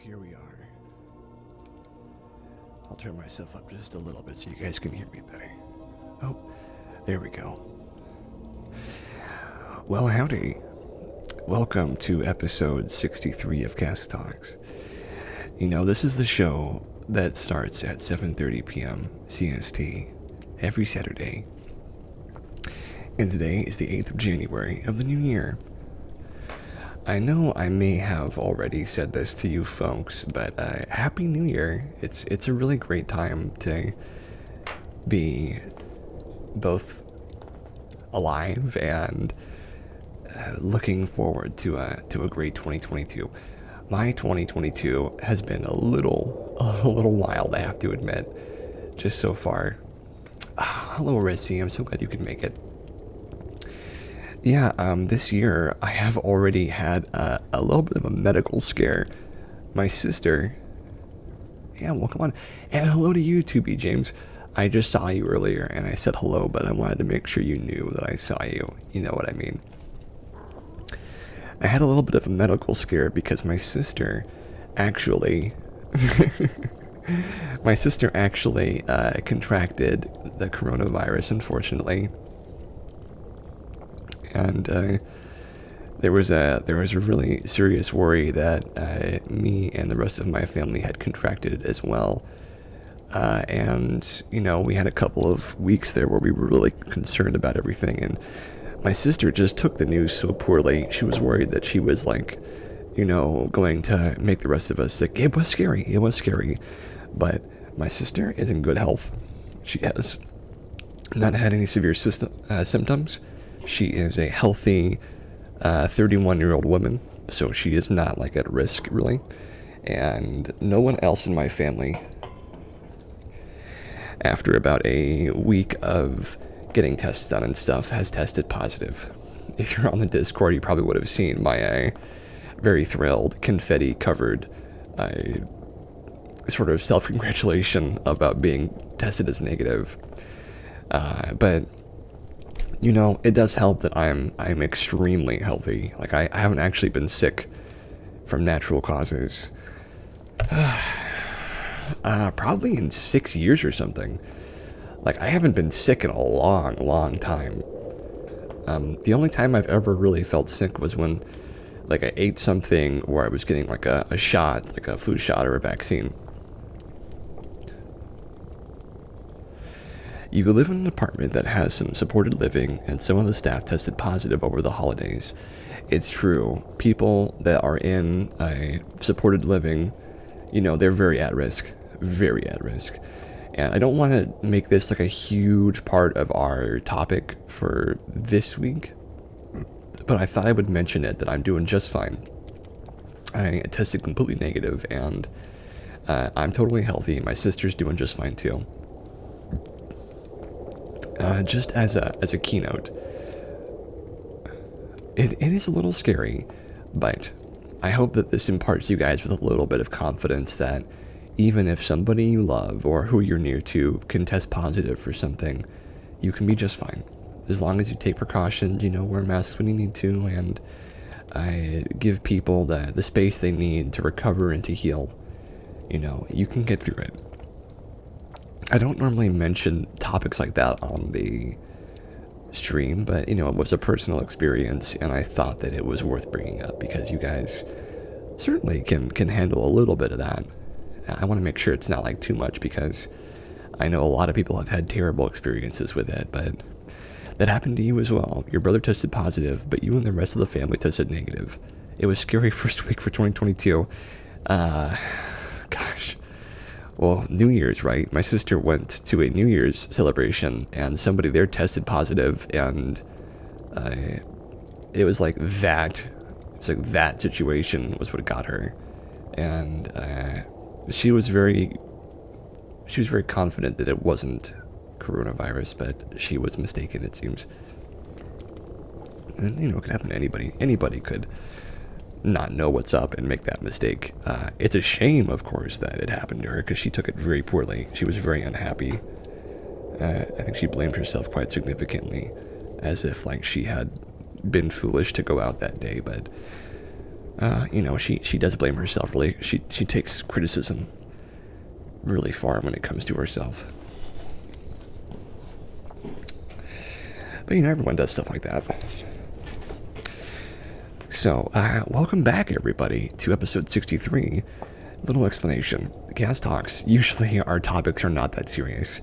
here we are. I'll turn myself up just a little bit so you guys can hear me better. Oh, there we go. Well, howdy. Welcome to episode 63 of Cast Talks. You know, this is the show that starts at 7:30 p.m. CST every Saturday. And today is the 8th of January of the new year. I know I may have already said this to you folks, but Happy New Year. It's a really great time to be both alive and looking forward to a great 2022. My 2022 has been a little wild, I have to admit, just so far. Hello, Rizzy. I'm so glad you could make it. Yeah, this year I have already had a little bit of a medical scare. My sister, yeah, well, come on. And hello to you, 2B James. I just saw you earlier and I said hello, but I wanted to make sure you knew that I saw you. You know what I mean? I had a little bit of a medical scare because my sister actually contracted the coronavirus, unfortunately. And there was a really serious worry that me and the rest of my family had contracted it as well. And, you know, we had a couple of weeks there where we were really concerned about everything. And my sister just took the news so poorly. She was worried that she was, like, you know, going to make the rest of us sick. It was scary. But my sister is in good health. She has not had any severe symptoms. She is a healthy 31-year-old woman, so she is not, like, at risk, really. And no one else in my family, after about a week of getting tests done and stuff, has tested positive. If you're on the Discord, you probably would have seen my very thrilled, confetti-covered sort of self-congratulation about being tested as negative. But you know, it does help that I'm extremely healthy. Like, I haven't actually been sick from natural causes. Probably in 6 years or something. Like, I haven't been sick in a long time. The only time I've ever really felt sick was when, like, I ate something or I was getting, like, a shot, like a flu shot or a vaccine. You live in an apartment that has some supported living, and some of the staff tested positive over the holidays. It's true. People that are in a supported living, you know, they're very at risk. And I don't want to make this like a huge part of our topic for this week, but I thought I would mention it, that I'm doing just fine. I tested completely negative, and I'm totally healthy. My sister's doing just fine too. Just as a keynote, it is a little scary, but I hope that this imparts you guys with a little bit of confidence that even if somebody you love or who you're near to can test positive for something, you can be just fine. As long as you take precautions, you know, wear masks when you need to, and give people the space they need to recover and to heal. You know, you can get through it. I don't normally mention topics like that on the stream, but, you know, it was a personal experience, and I thought that it was worth bringing up because you guys certainly can handle a little bit of that. I want to make sure it's not, like, too much, because I know a lot of people have had terrible experiences with it, but that happened to you as well. Your brother tested positive, but you and the rest of the family tested negative. It was scary first week for 2022. Gosh. Well, New Year's, right? My sister went to a New Year's celebration, and somebody there tested positive, and it was like that. It's like that situation was what got her, and she was very confident that it wasn't coronavirus, but she was mistaken, it seems. And, you know, it could happen to anybody. Anybody could not know what's up and make that mistake. It's a shame, of course, that it happened to her, because she took it very poorly. She was very unhappy. I think she blamed herself quite significantly, as if, like, she had been foolish to go out that day, but she does blame herself. Really, she takes criticism really far when it comes to herself. But everyone does stuff like that. So, welcome back, everybody, to episode 63. Little explanation. Gas Talks, usually our topics are not that serious.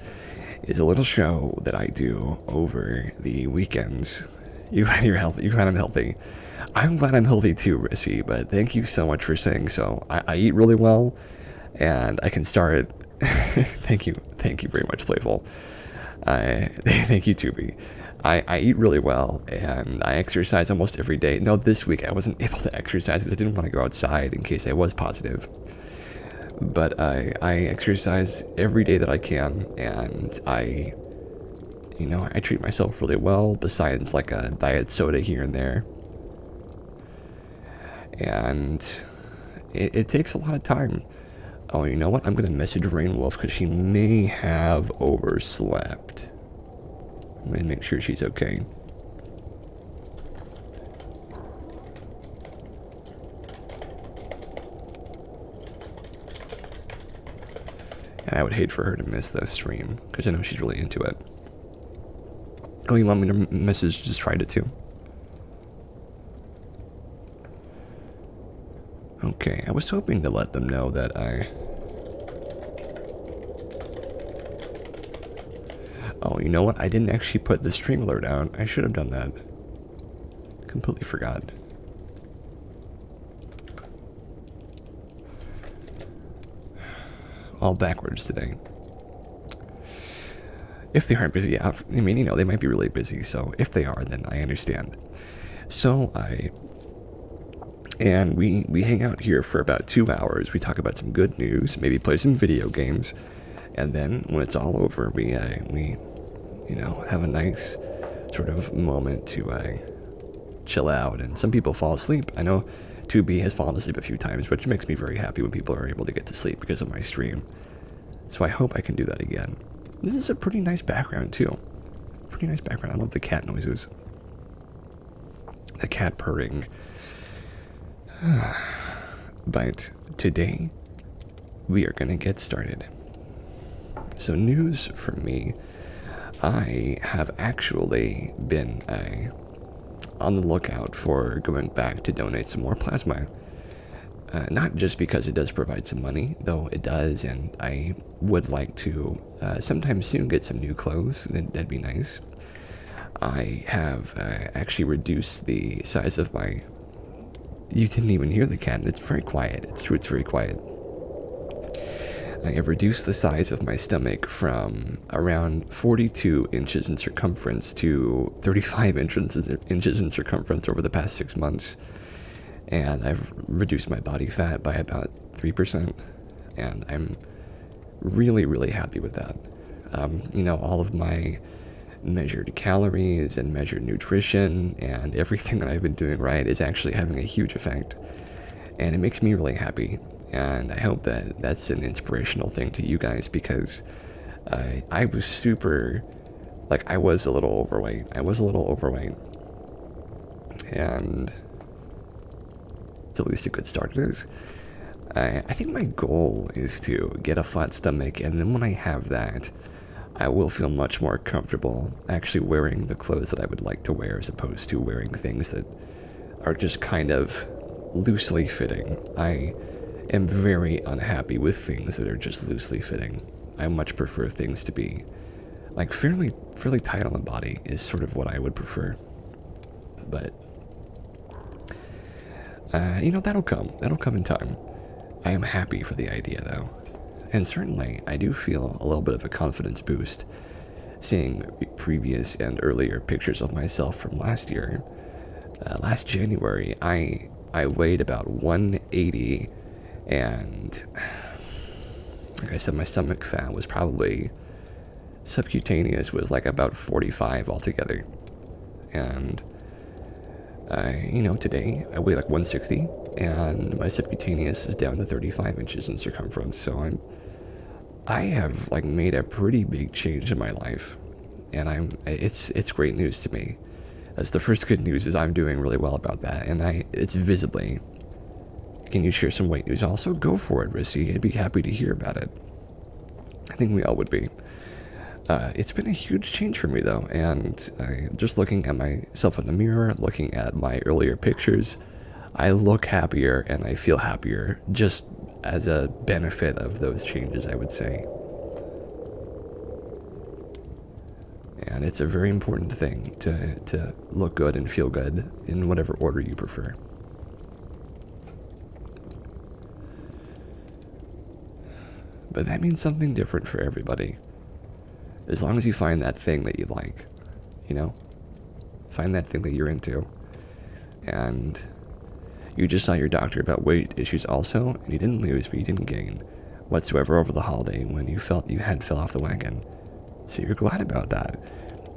It's a little show that I do over the weekends. You're glad you're healthy. You're glad I'm healthy. I'm glad I'm healthy too, Rissy, but thank you so much for saying so. I eat really well, and I can start... Thank you very much, Playful. Thank you, Tubi. I eat really well, and I exercise almost every day. No, this week I wasn't able to exercise because I didn't want to go outside in case I was positive. But I exercise every day that I can, and I treat myself really well, besides like a diet soda here and there. And it takes a lot of time. Oh, you know what? I'm going to message Rainwolf because she may have overslept. I'm going to make sure she's okay. And I would hate for her to miss the stream because I know she's really into it. Oh, you want me to message just tried it too? Okay, I was hoping to let them know that Oh, you know what? I didn't actually put the stream alert out. I should have done that. Completely forgot. All backwards today. If they aren't busy, I mean, they might be really busy, so if they are, then I understand. So we hang out here for about 2 hours. We talk about some good news, maybe play some video games, and then when it's all over, we have a nice sort of moment to chill out. And some people fall asleep. I know 2B has fallen asleep a few times, which makes me very happy when people are able to get to sleep because of my stream. So I hope I can do that again. This is a pretty nice background too. Pretty nice background. I love the cat noises. The cat purring. But today, we are going to get started. So news for me. I have actually been on the lookout for going back to donate some more plasma. Not just because it does provide some money, though it does, and I would like to sometime soon get some new clothes. That'd be nice. I have actually reduced the size of my... You didn't even hear the cat. It's very quiet. It's true, it's very quiet. I have reduced the size of my stomach from around 42 inches in circumference to 35 inches in circumference over the past 6 months. And I've reduced my body fat by about 3%. And I'm really, really happy with that. All of my measured calories and measured nutrition and everything that I've been doing right is actually having a huge effect. And it makes me really happy. And I hope that that's an inspirational thing to you guys, because I was super, I was a little overweight. And it's at least a good start it is. I think my goal is to get a flat stomach, and then when I have that, I will feel much more comfortable actually wearing the clothes that I would like to wear, as opposed to wearing things that are just kind of loosely fitting. I am very unhappy with things that are just loosely fitting. I much prefer things to be fairly tight on the body is sort of what I would prefer. But that'll come in time. I am happy for the idea though. And certainly I do feel a little bit of a confidence boost seeing previous and earlier pictures of myself from last year. Last January I weighed about 180, and like I said, my stomach fat was probably, subcutaneous was about 45 altogether. And today I weigh 160, and my subcutaneous is down to 35 inches in circumference. So I have made a pretty big change in my life, and it's great news to me. As the first good news is I'm doing really well about that, and it's visibly Can you share some weight news? Also, go for it, Rissy. I'd be happy to hear about it. I think we all would be. It's been a huge change for me, though, and just looking at myself in the mirror, looking at my earlier pictures, I look happier and I feel happier just as a benefit of those changes, I would say. And it's a very important thing to look good and feel good in whatever order you prefer. But that means something different for everybody. As long as you find that thing that you like, you know? Find that thing that you're into. And you just saw your doctor about weight issues also, and you didn't lose, but you didn't gain whatsoever over the holiday when you felt you had fell off the wagon. So you're glad about that.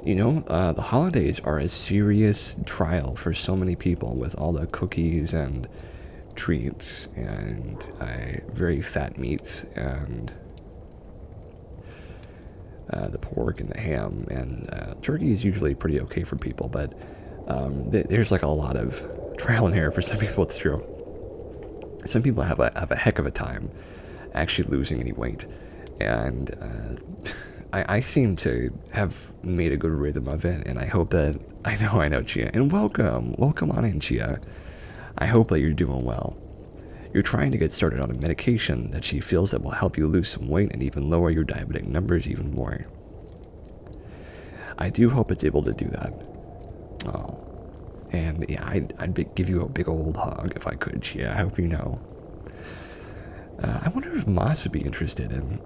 You know, the holidays are a serious trial for so many people with all the cookies and treats and very fat meats and the pork and the ham, and turkey is usually pretty okay for people, but there's like a lot of trial and error for some people. It's true. Some people have a heck of a time actually losing any weight, and I seem to have made a good rhythm of it, and I hope that I know, Chia, and welcome on in, Chia. I hope that you're doing well. You're trying to get started on a medication that she feels that will help you lose some weight and even lower your diabetic numbers even more. I do hope it's able to do that. Oh, and yeah, I'd give you a big old hug if I could, Chia. I hope you know. I wonder if Moss would be interested in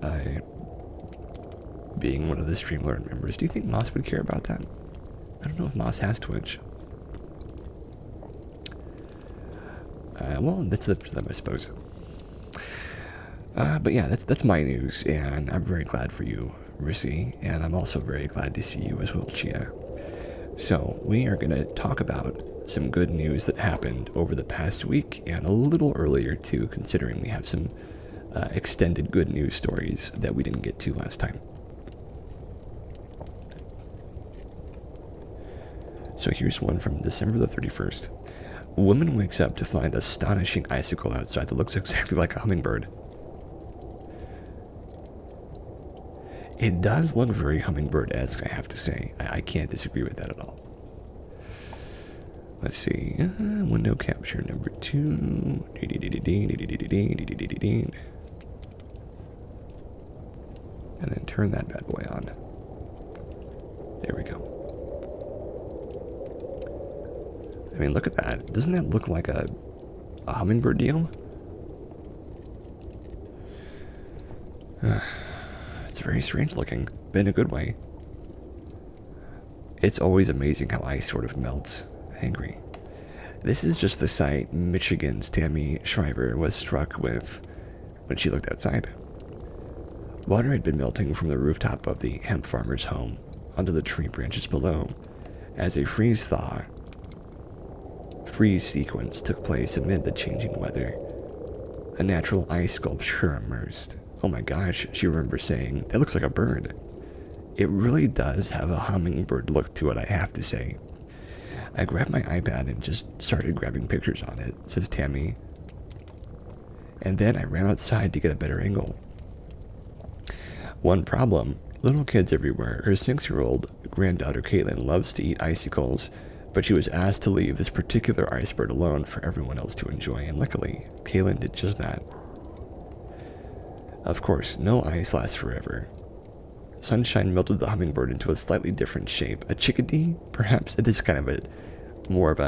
being one of the Streamlord members. Do you think Moss would care about that? I don't know if Moss has Twitch. Well, that's up to them, I suppose. But yeah, that's my news, and I'm very glad for you, Rissy, and I'm also very glad to see you as well, Chia. So, we are going to talk about some good news that happened over the past week, and a little earlier too, considering we have some extended good news stories that we didn't get to last time. So here's one from December the 31st. A woman wakes up to find an astonishing icicle outside that looks exactly like a hummingbird. It does look very hummingbird-esque, I have to say. I can't disagree with that at all. Let's see. Window capture number 2. And then turn that bad boy on. There we go. I mean, look at that. Doesn't that look like a hummingbird deal? It's very strange looking, but in a good way. It's always amazing how ice sort of melts. I agree. This is just the sight Michigan's Tammy Shriver was struck with when she looked outside. Water had been melting from the rooftop of the hemp farmer's home onto the tree branches below as a freeze sequence took place amid the changing weather. A natural ice sculpture immersed. Oh my gosh, she remembers saying, that looks like a bird. It really does have a hummingbird look to it, I have to say. I grabbed my iPad and just started grabbing pictures on it, says Tammy. And then I ran outside to get a better angle. One problem, little kids everywhere. Her 6-year-old granddaughter Caitlin loves to eat icicles, but she was asked to leave this particular ice bird alone for everyone else to enjoy, and luckily, Caitlin did just that. Of course, no ice lasts forever. Sunshine melted the hummingbird into a slightly different shape. A chickadee, perhaps? It is kind of more of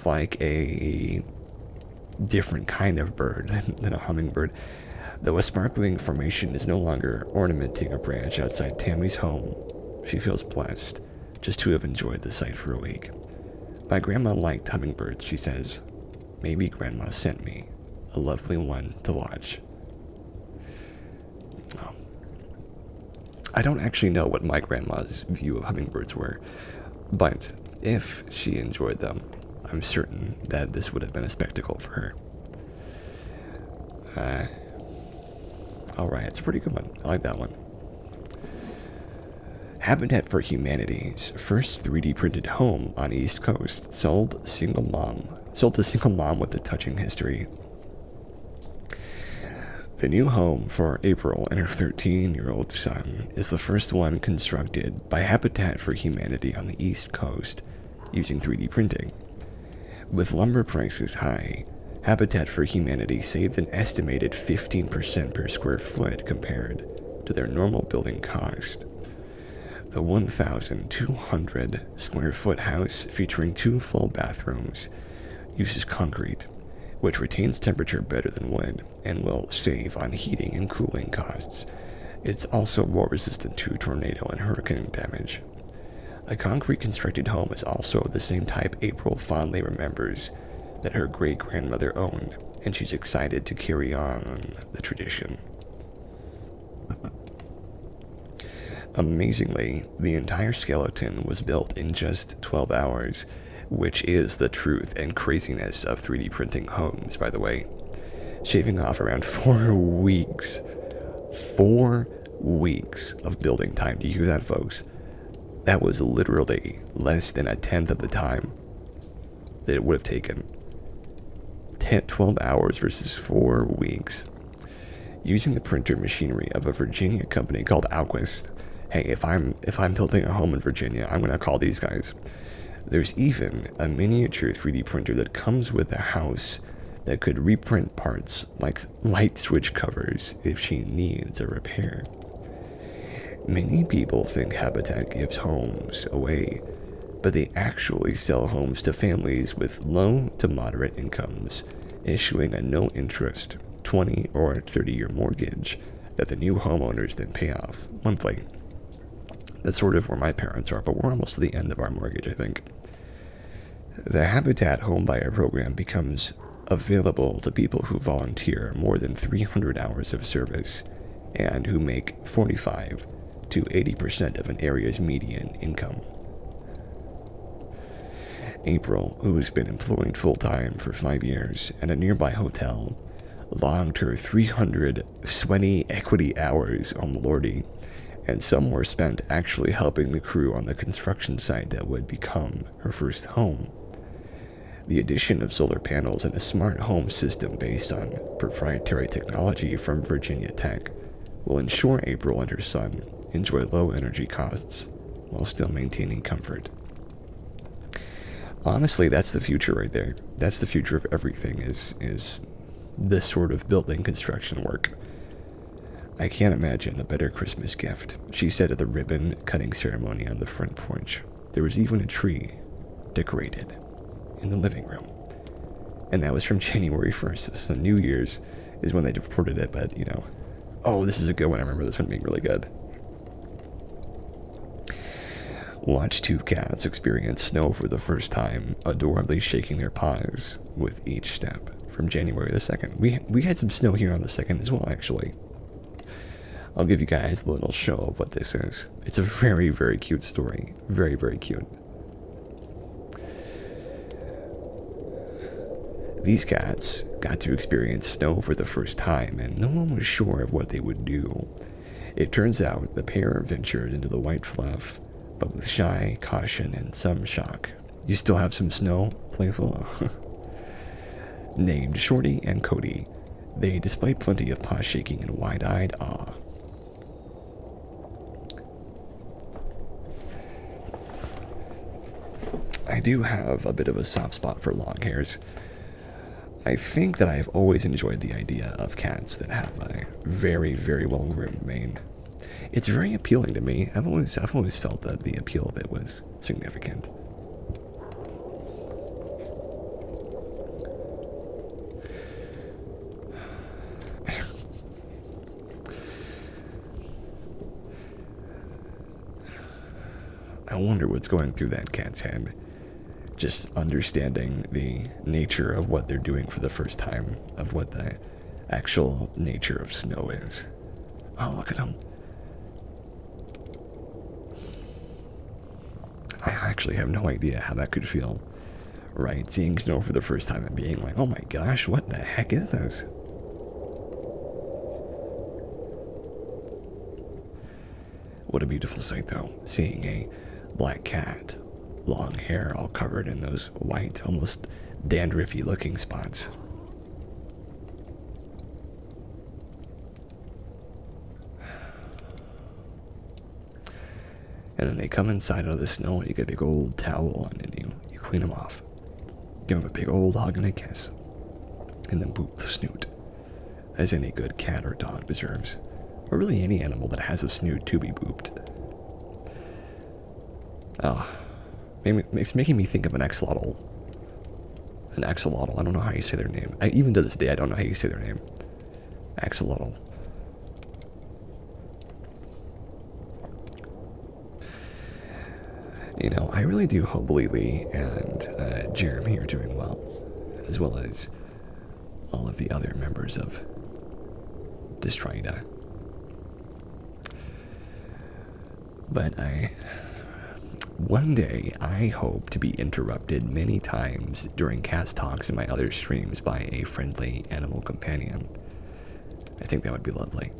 like a different kind of bird than a hummingbird. Though a sparkling formation is no longer ornamenting a branch outside Tammy's home, she feels blessed just to have enjoyed the sight for a week. My grandma liked hummingbirds, she says. Maybe grandma sent me a lovely one to watch. Oh. I don't actually know what my grandma's view of hummingbirds were, but if she enjoyed them, I'm certain that this would have been a spectacle for her. Alright, it's a pretty good one. I like that one. Habitat for Humanity's first 3D printed home on East Coast sold single mom sold to single mom with a touching history. The new home for April and her 13-year-old son is the first one constructed by Habitat for Humanity on the East Coast using 3D printing. With lumber prices high, Habitat for Humanity saved an estimated 15% per square foot compared to their normal building cost. The 1,200 square foot house, featuring 2 full bathrooms, uses concrete, which retains temperature better than wood and will save on heating and cooling costs. It's also more resistant to tornado and hurricane damage. A concrete constructed home is also the same type April fondly remembers that her great-grandmother owned, and she's excited to carry on the tradition. Amazingly, the entire skeleton was built in just 12 hours, which is the truth and craziness of 3D printing homes, by the way. Shaving off around 4 weeks. 4 weeks of building time. Do you hear that, folks? That was literally less than a tenth of the time that it would have taken. 12 hours versus 4 weeks. Using the printer machinery of a Virginia company called Alquist. Hey, if I'm building a home in Virginia, I'm gonna call these guys. There's even a miniature 3D printer that comes with a house that could reprint parts like light switch covers if she needs a repair. Many people think Habitat gives homes away, but they actually sell homes to families with low to moderate incomes, issuing a no-interest 20 or 30-year mortgage that the new homeowners then pay off monthly. That's sort of where my parents are, but we're almost to the end of our mortgage, I think. The Habitat Homebuyer program becomes available to people who volunteer more than 300 hours of service and who make 45 to 80% of an area's median income. April, who has been employed full-time for 5 years at a nearby hotel, logged her 300 sweaty equity hours on Lordy, and some were spent actually helping the crew on the construction site that would become her first home. The addition of solar panels and a smart home system based on proprietary technology from Virginia Tech will ensure April and her son enjoy low energy costs while still maintaining comfort. Honestly, that's the future right there. That's the future of everything, is this sort of building construction work. I can't imagine a better Christmas gift, she said at the ribbon cutting ceremony on the front porch. There was even a tree decorated in the living room. And that was from January 1st. So New Year's is when they reported it, but oh, this is a good one. I remember this one being really good. Watch 2 cats experience snow for the first time, adorably shaking their paws with each step. From January the 2nd. We had some snow here on the 2nd as well, actually. I'll give you guys a little show of what this is. It's a very, very cute story. Very, very cute. These cats got to experience snow for the first time, and no one was sure of what they would do. It turns out the pair ventured into the white fluff, but with shy caution and some shock. You still have some snow, playful? Named Shorty and Cody, they displayed plenty of paw shaking and wide-eyed awe. I do have a bit of a soft spot for long hairs. I think that I've always enjoyed the idea of cats that have a very, very well-groomed mane. It's very appealing to me. I've always felt that the appeal of it was significant. I wonder what's going through that cat's head. Just understanding the nature of what they're doing for the first time, of what the actual nature of snow is. Oh, look at him. I actually have no idea how that could feel, right? Seeing snow for the first time and being like, oh my gosh, what the heck is this? What a beautiful sight, though, seeing a black cat, long hair all covered in those white, almost dandruffy looking spots. And then they come inside out of the snow and you get a big old towel on and you clean them off. Give them a big old hug and a kiss. And then boop the snoot, as any good cat or dog deserves. Or really any animal that has a snoot to be booped. Oh, it's making me think of an axolotl. An axolotl, I don't know how you say their name. Even to this day, I don't know how you say their name. Axolotl. You know, I really do hope Lily and Jeremy are doing well as all of the other members of Destrida. But one day, I hope to be interrupted many times during cast talks and my other streams by a friendly animal companion. I think that would be lovely.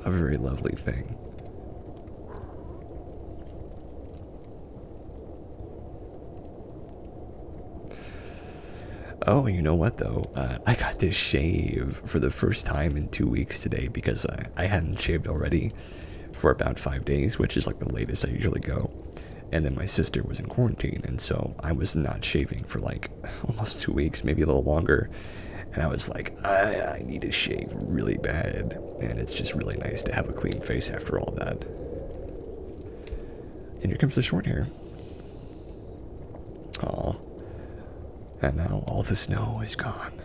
A very lovely thing. Oh, you know what though? I got to shave for the first time in 2 weeks today because I hadn't shaved already for about 5 days, which is like the latest I usually go. And then my sister was in quarantine, and so I was not shaving for like almost 2 weeks, maybe a little longer. And I was like, I need to shave really bad. And it's just really nice to have a clean face after all that. And here comes the short hair. Aw. And now all the snow is gone.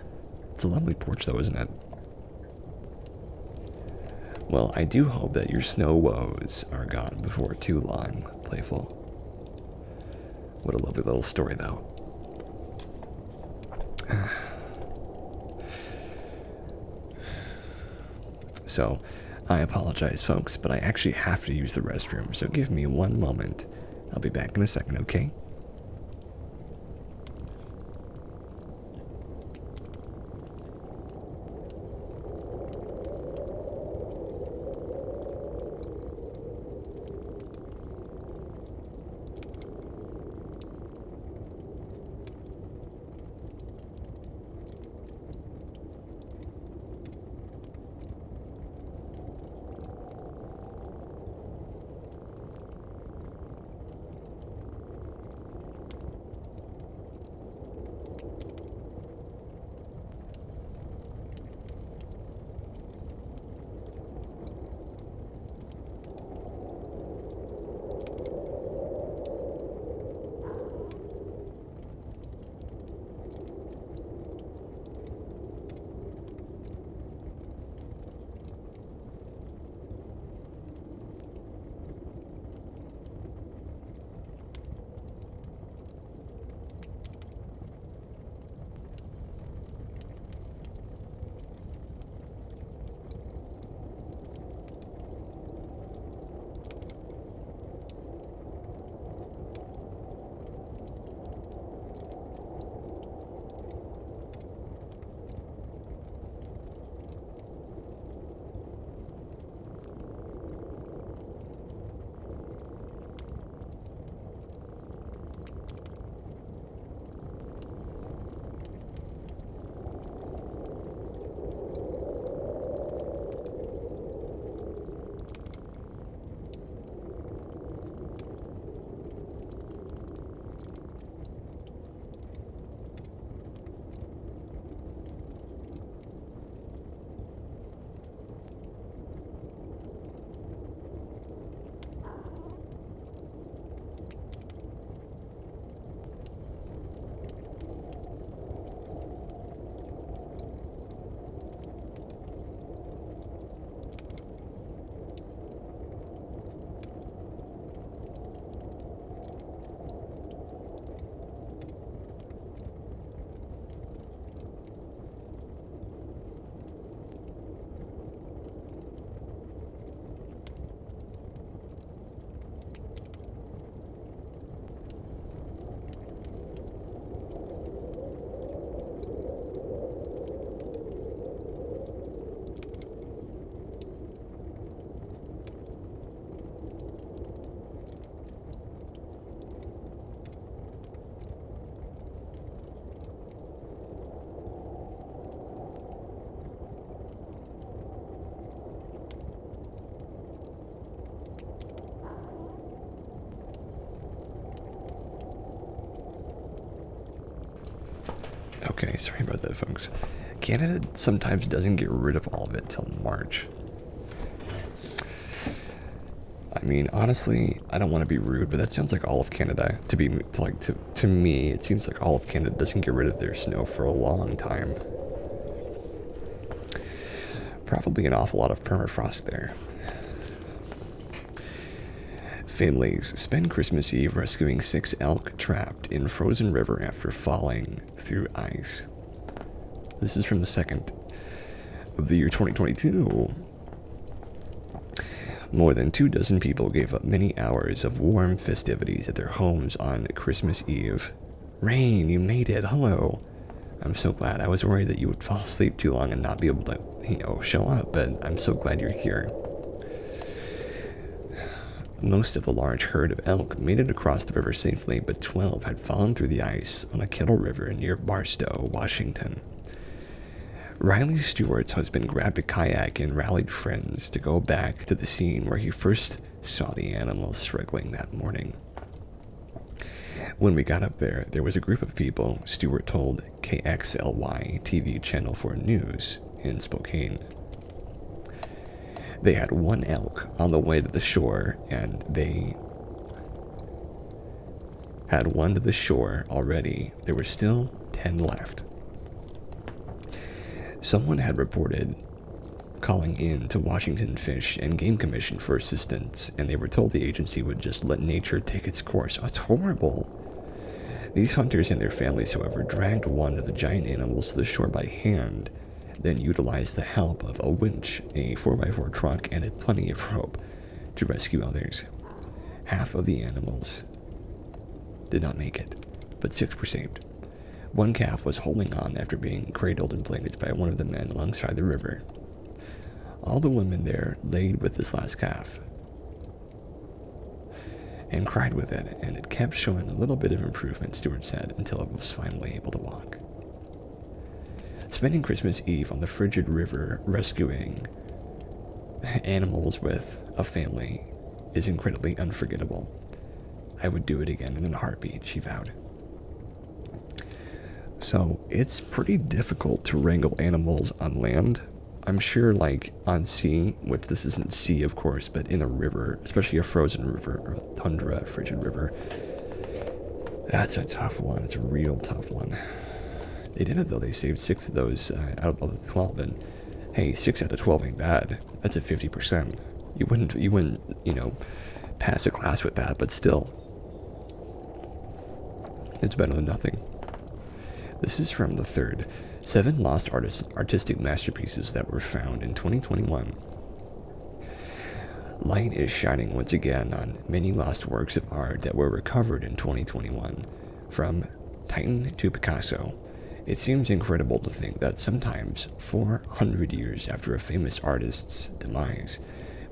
It's a lovely porch though, isn't it? Well, I do hope that your snow woes are gone before too long, Playful. What a lovely little story though. So, I apologize, folks, but I actually have to use the restroom, so give me one moment. I'll be back in a second, okay? Okay, sorry about that, folks. Canada sometimes doesn't get rid of all of it till March. I mean, honestly, I don't want to be rude, but that sounds like all of Canada. To me, it seems like all of Canada doesn't get rid of their snow for a long time. Probably an awful lot of permafrost there. Families spend Christmas Eve rescuing 6 elk trapped in frozen river after falling through ice. This is from the 2nd of the year 2022. More than 24 people gave up many hours of warm festivities at their homes on Christmas Eve. Rain, you made it. Hello. I'm so glad. I was worried that you would fall asleep too long and not be able to, show up, but I'm so glad you're here. Most of the large herd of elk made it across the river safely, but 12 had fallen through the ice on the Kettle River near Barstow, Washington. Riley Stewart's husband grabbed a kayak and rallied friends to go back to the scene where he first saw the animals struggling that morning. When we got up there, there was a group of people, Stewart told KXLY TV Channel 4 News in Spokane. They had 1 elk on the way to the shore, and they had 1 to the shore already. There were still 10 left. Someone had reported calling in to Washington Fish and Game Commission for assistance, and they were told the agency would just let nature take its course. Oh, it's horrible. These hunters and their families, however, dragged 1 of the giant animals to the shore by hand, then utilized the help of a winch, a 4x4 truck, and had plenty of rope to rescue others. Half of the animals did not make it, but 6 were saved. 1 calf was holding on after being cradled in blankets by one of the men alongside the river. All the women there laid with this last calf and cried with it, and it kept showing a little bit of improvement, Stewart said, until it was finally able to walk. Spending Christmas Eve on the frigid river rescuing animals with a family is incredibly unforgettable. I would do it again in a heartbeat, she vowed. So it's pretty difficult to wrangle animals on land. I'm sure like on sea, which this isn't sea of course, but in a river, especially a frozen river or a tundra frigid river, that's a tough one. It's a real tough one. They did it though. They saved 6 of those out of the 12, and hey, 6 out of 12 ain't bad. That's a 50%. You wouldn't, pass a class with that, but still, it's better than nothing. This is from the 3rd. 7 lost artistic masterpieces that were found in 2021. Light is shining once again on many lost works of art that were recovered in 2021. From Titan to Picasso. It seems incredible to think that sometimes 400 years after a famous artist's demise,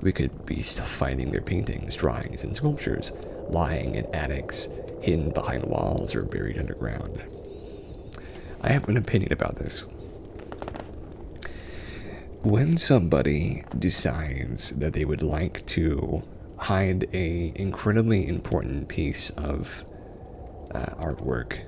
we could be still finding their paintings, drawings, and sculptures lying in attics, hidden behind walls, or buried underground. I have an opinion about this. When somebody decides that they would like to hide a incredibly important piece of artwork,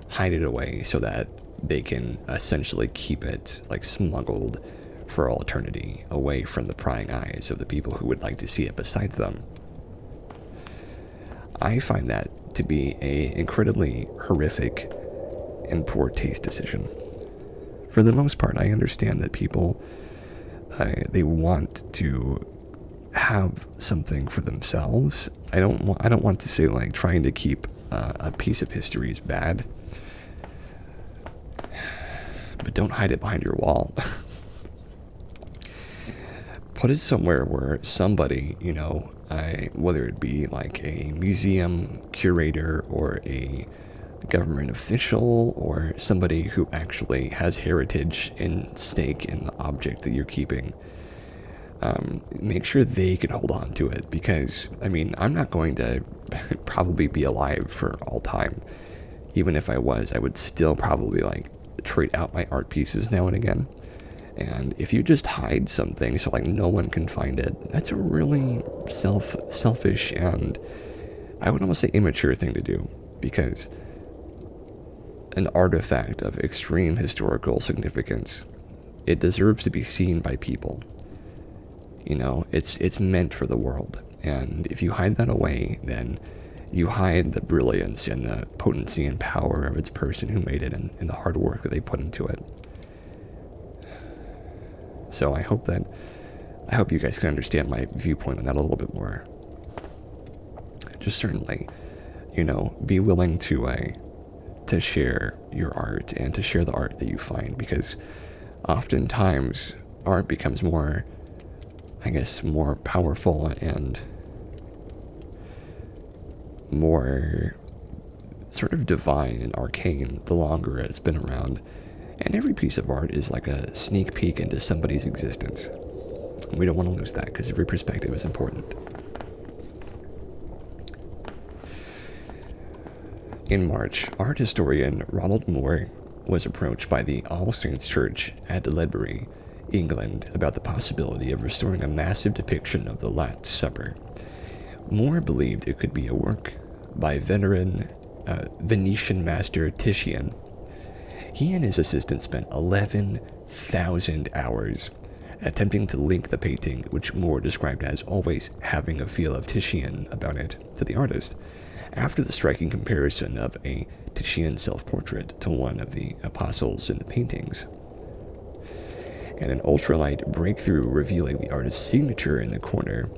hide it away so that they can essentially keep it like smuggled for all eternity away from the prying eyes of the people who would like to see it besides them. I find that to be an incredibly horrific and poor taste decision. For the most part, I understand that people, they want to have something for themselves. I don't want to say like trying to keep a piece of history is bad, but don't hide it behind your wall. Put it somewhere where somebody, whether it be like a museum curator or a government official or somebody who actually has heritage and stake in the object that you're keeping, make sure they can hold on to it, because I'm not going to probably be alive for all time. Even if I was, I would still probably like trade out my art pieces now and again. And if you just hide something so like no one can find it, that's a really selfish and I would almost say immature thing to do, because an artifact of extreme historical significance. It deserves to be seen by people. You know, it's meant for the world. And if you hide that away, then you hide the brilliance and the potency and power of its person who made it, and the hard work that they put into it. So I hope you guys can understand my viewpoint on that a little bit more. Just certainly, you know, be willing to share your art and to share the art that you find, because oftentimes art becomes more, I guess, more powerful and more sort of divine and arcane the longer it's been around. And every piece of art is like a sneak peek into somebody's existence. We don't want to lose that, because every perspective is important. In March, art historian Ronald Moore was approached by the All Saints Church at Ledbury, England, about the possibility of restoring a massive depiction of the Last Supper. Moore believed it could be a work by veteran Venetian master Titian. He and his assistant spent 11,000 hours attempting to link the painting, which Moore described as always having a feel of Titian about it, to the artist, after the striking comparison of a Titian self-portrait to one of the apostles in the paintings. And an ultralight breakthrough revealing the artist's signature in the corner,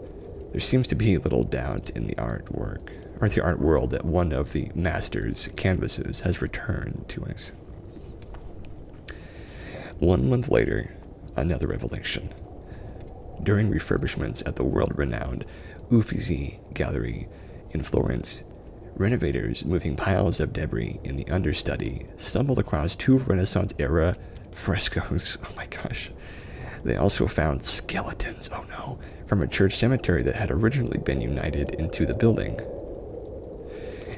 there seems to be little doubt in the artwork, or the art world, that one of the master's canvases has returned to us. 1 month later, another revelation. During refurbishments at the world-renowned Uffizi Gallery in Florence, renovators moving piles of debris in the understudy stumbled across 2 Renaissance-era frescoes. Oh my gosh. They also found skeletons, oh no, from a church cemetery that had originally been united into the building,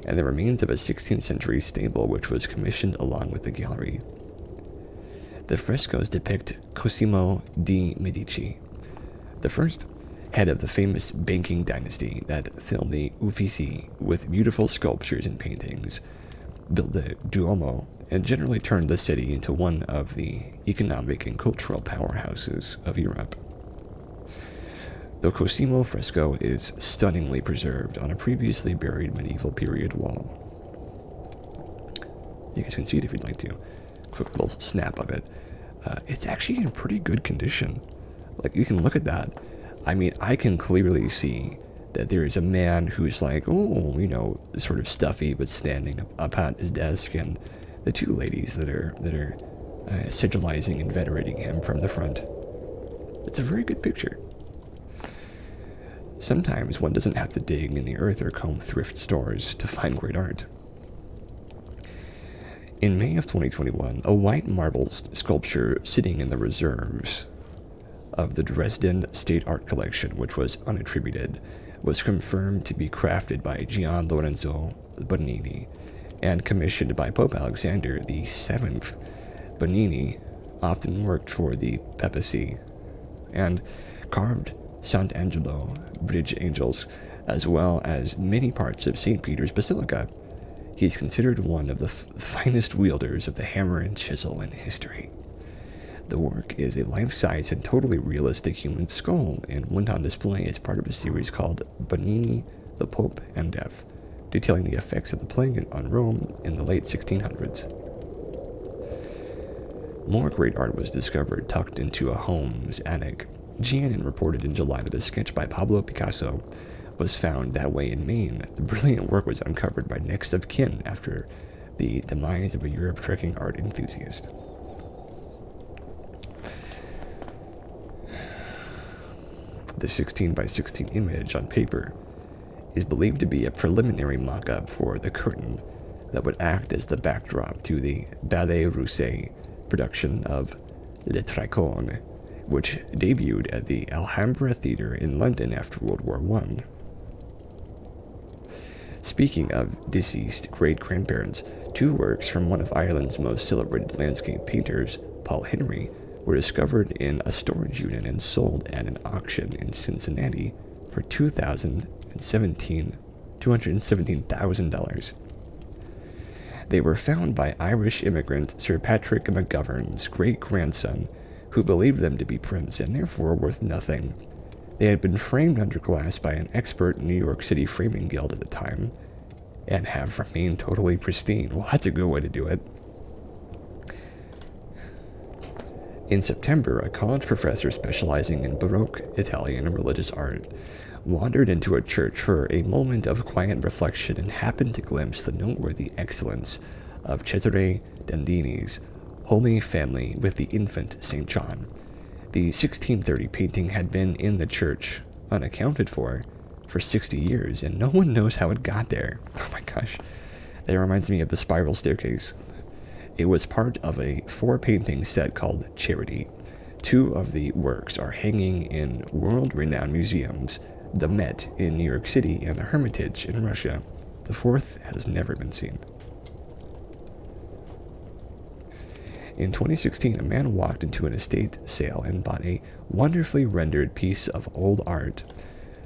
and the remains of a 16th century stable which was commissioned along with the gallery. The frescoes depict Cosimo de' Medici, the first head of the famous banking dynasty that filled the Uffizi with beautiful sculptures and paintings, built the Duomo, and generally turned the city into one of the economic and cultural powerhouses of Europe. The Cosimo fresco is stunningly preserved on a previously buried medieval period wall. You guys can see it if you'd like to. Quick little snap of it. It's actually in pretty good condition. Like, you can look at that. I mean, I can clearly see that there is a man who's like, oh, you know, sort of stuffy, but standing up at his desk, and the 2 ladies that are sigilizing and venerating him from the front. It's a very good picture. Sometimes one doesn't have to dig in the earth or comb thrift stores to find great art. In May of 2021, a white marble sculpture sitting in the reserves of the Dresden State Art Collection, which was unattributed, was confirmed to be crafted by Gian Lorenzo Bonnini and commissioned by Pope Alexander VII. Bonnini often worked for the papacy and carved Sant'Angelo bridge angels, as well as many parts of St. Peter's Basilica. He's considered one of the finest wielders of the hammer and chisel in history. The work is a life-size and totally realistic human skull and went on display as part of a series called Bonnini, the Pope, and Death, detailing the effects of the plague on Rome in the late 1600s. More great art was discovered tucked into a home's attic. GNN reported in July that a sketch by Pablo Picasso was found that way in Maine. The brilliant work was uncovered by next of kin after the demise of a Europe trekking art enthusiast. The 16 by 16 image on paper is believed to be a preliminary mock-up for the curtain that would act as the backdrop to the Ballet Russe production of Le Tricon, which debuted at the Alhambra Theatre in London after World War I. Speaking of deceased great-grandparents, 2 works from one of Ireland's most celebrated landscape painters, Paul Henry, were discovered in a storage unit and sold at an auction in Cincinnati for $217,000. They were found by Irish immigrant Sir Patrick McGovern's great-grandson, who believed them to be prints and therefore worth nothing. They had been framed under glass by an expert New York City framing guild at the time, and have remained totally pristine. Well, that's a good way to do it. In September, a college professor specializing in Baroque Italian religious art wandered into a church for a moment of quiet reflection and happened to glimpse the noteworthy excellence of Cesare Dandini's Holy Family with the infant St. John. The 1630 painting had been in the church, unaccounted for 60 years, and no one knows how it got there. Oh my gosh. That reminds me of the spiral staircase. It was part of a 4-painting set called Charity. 2 of the works are hanging in world-renowned museums, the Met in New York City and the Hermitage in Russia. The 4th has never been seen. In 2016, a man walked into an estate sale and bought a wonderfully rendered piece of old art,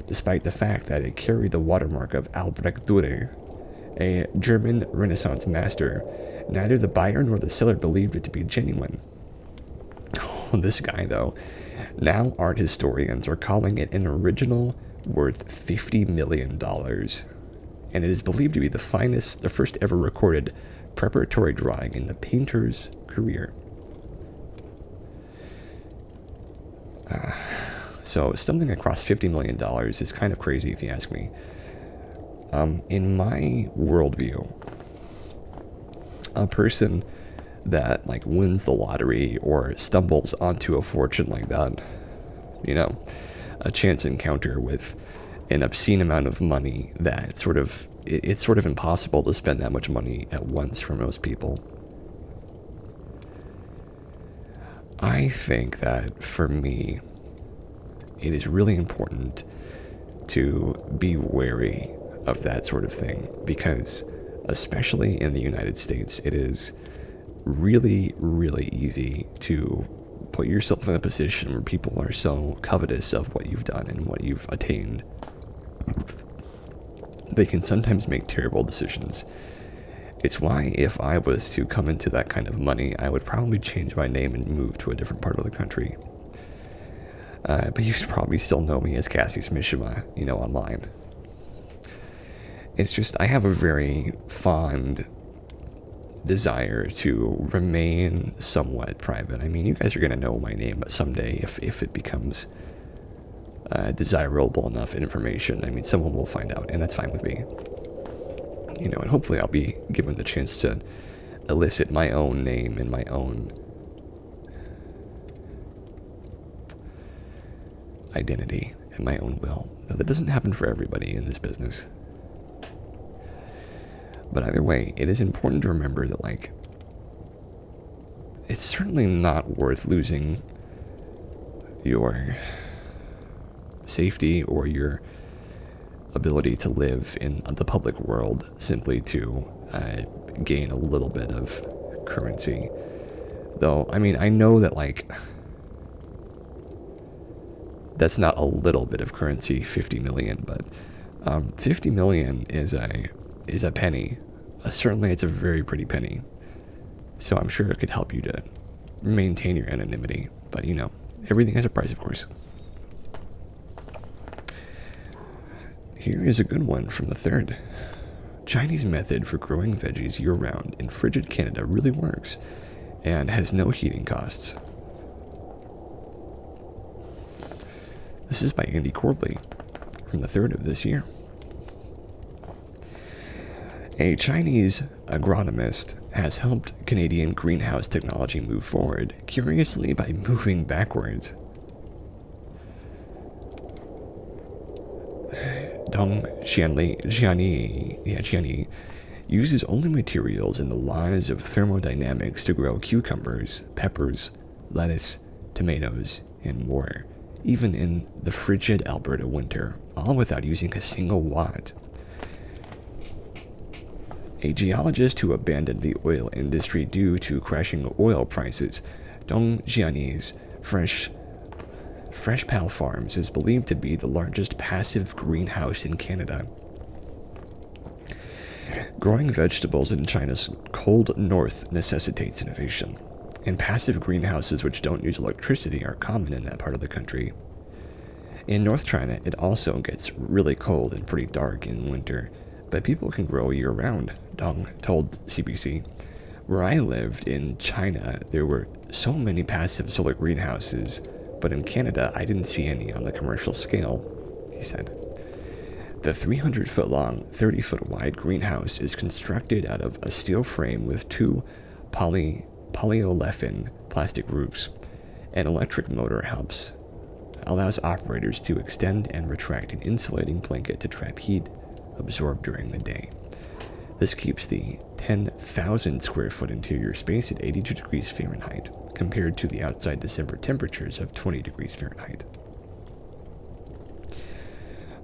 despite the fact that it carried the watermark of Albrecht Dürer, a German Renaissance master. Neither the buyer nor the seller believed it to be genuine. Oh, this guy, though. Now art historians are calling it an original worth $50 million, and it is believed to be the first ever recorded preparatory drawing in the painter's career. So stumbling across $50 million is kind of crazy if you ask me. In my worldview, a person that wins the lottery or stumbles onto a fortune like that, a chance encounter with an obscene amount of money that it's sort of impossible to spend that much money at once for most people. I think that for me, it is really important to be wary of that sort of thing, because especially in the United States, it is really, really easy to put yourself in a position where people are so covetous of what you've done and what you've attained. They can sometimes make terrible decisions. It's why if I was to come into that kind of money, I would probably change my name and move to a different part of the country. But you probably still know me as Cassius Mishima, online. It's just, I have a very fond desire to remain somewhat private. I mean, you guys are going to know my name someday if it becomes desirable enough information. I mean, someone will find out, and that's fine with me. And hopefully I'll be given the chance to elicit my own name and my own identity and my own will. Now, that doesn't happen for everybody in this business. But either way, it is important to remember that, it's certainly not worth losing your safety or your ability to live in the public world simply to gain a little bit of currency. Though, I mean, I know that, that's not a little bit of currency, 50 million, but 50 million is a penny. Certainly, it's a very pretty penny. So I'm sure it could help you to maintain your anonymity. But, everything has a price, of course. Here is a good one from the 3rd. Chinese method for growing veggies year-round in frigid Canada really works and has no heating costs. This is by Andy Corbley from the 3rd of this year. A Chinese agronomist has helped Canadian greenhouse technology move forward, curiously by moving backwards. Dong Jiani uses only materials in the laws of thermodynamics to grow cucumbers, peppers, lettuce, tomatoes, and more, even in the frigid Alberta winter, all without using a single watt. A geologist who abandoned the oil industry due to crashing oil prices, Dong Jiani's Fresh Pal Farms is believed to be the largest passive greenhouse in Canada. Growing vegetables in China's cold north necessitates innovation, and passive greenhouses which don't use electricity are common in that part of the country. In North China, it also gets really cold and pretty dark in winter, but people can grow year-round, Dong told CBC. Where I lived in China, there were so many passive solar greenhouses, but in Canada, I didn't see any on the commercial scale, he said. The 300-foot-long, 30-foot-wide greenhouse is constructed out of a steel frame with two polyolefin plastic roofs. An electric motor allows operators to extend and retract an insulating blanket to trap heat absorbed during the day. This keeps the 10,000 square foot interior space at 82 degrees Fahrenheit, compared to the outside December temperatures of 20 degrees Fahrenheit.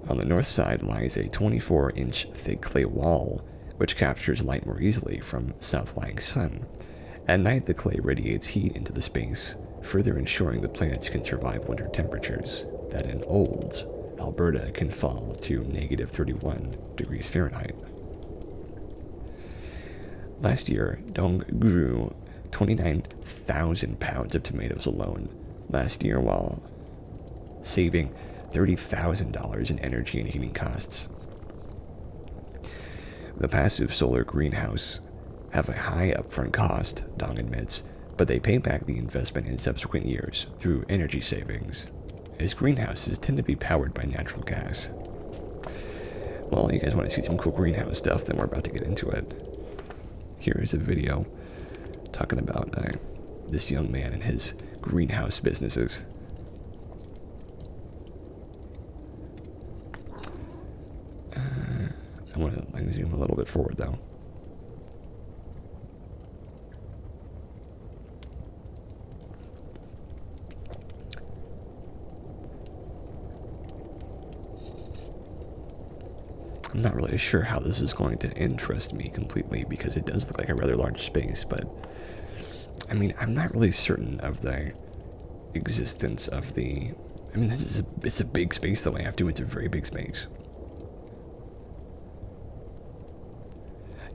On the north side lies a 24-inch thick clay wall, which captures light more easily from south-lying sun. At night, the clay radiates heat into the space, further ensuring the plants can survive winter temperatures that in Olds, Alberta, can fall to negative 31 degrees Fahrenheit. Last year, Dong grew 29,000 pounds of tomatoes alone last year, while saving $30,000 in energy and heating costs. The passive solar greenhouse have a high upfront cost, Dong admits, but they pay back the investment in subsequent years through energy savings, as greenhouses tend to be powered by natural gas. Well, you guys want to see some cool greenhouse stuff, then we're about to get into it. Here is a video talking about this young man and his greenhouse businesses. I want to zoom a little bit forward, though. I'm not really sure how this is going to interest me completely, because it does look like a rather large space, but I mean, I'm not really certain of the existence of the... I mean, it's a big space though, I have to. It's a very big space.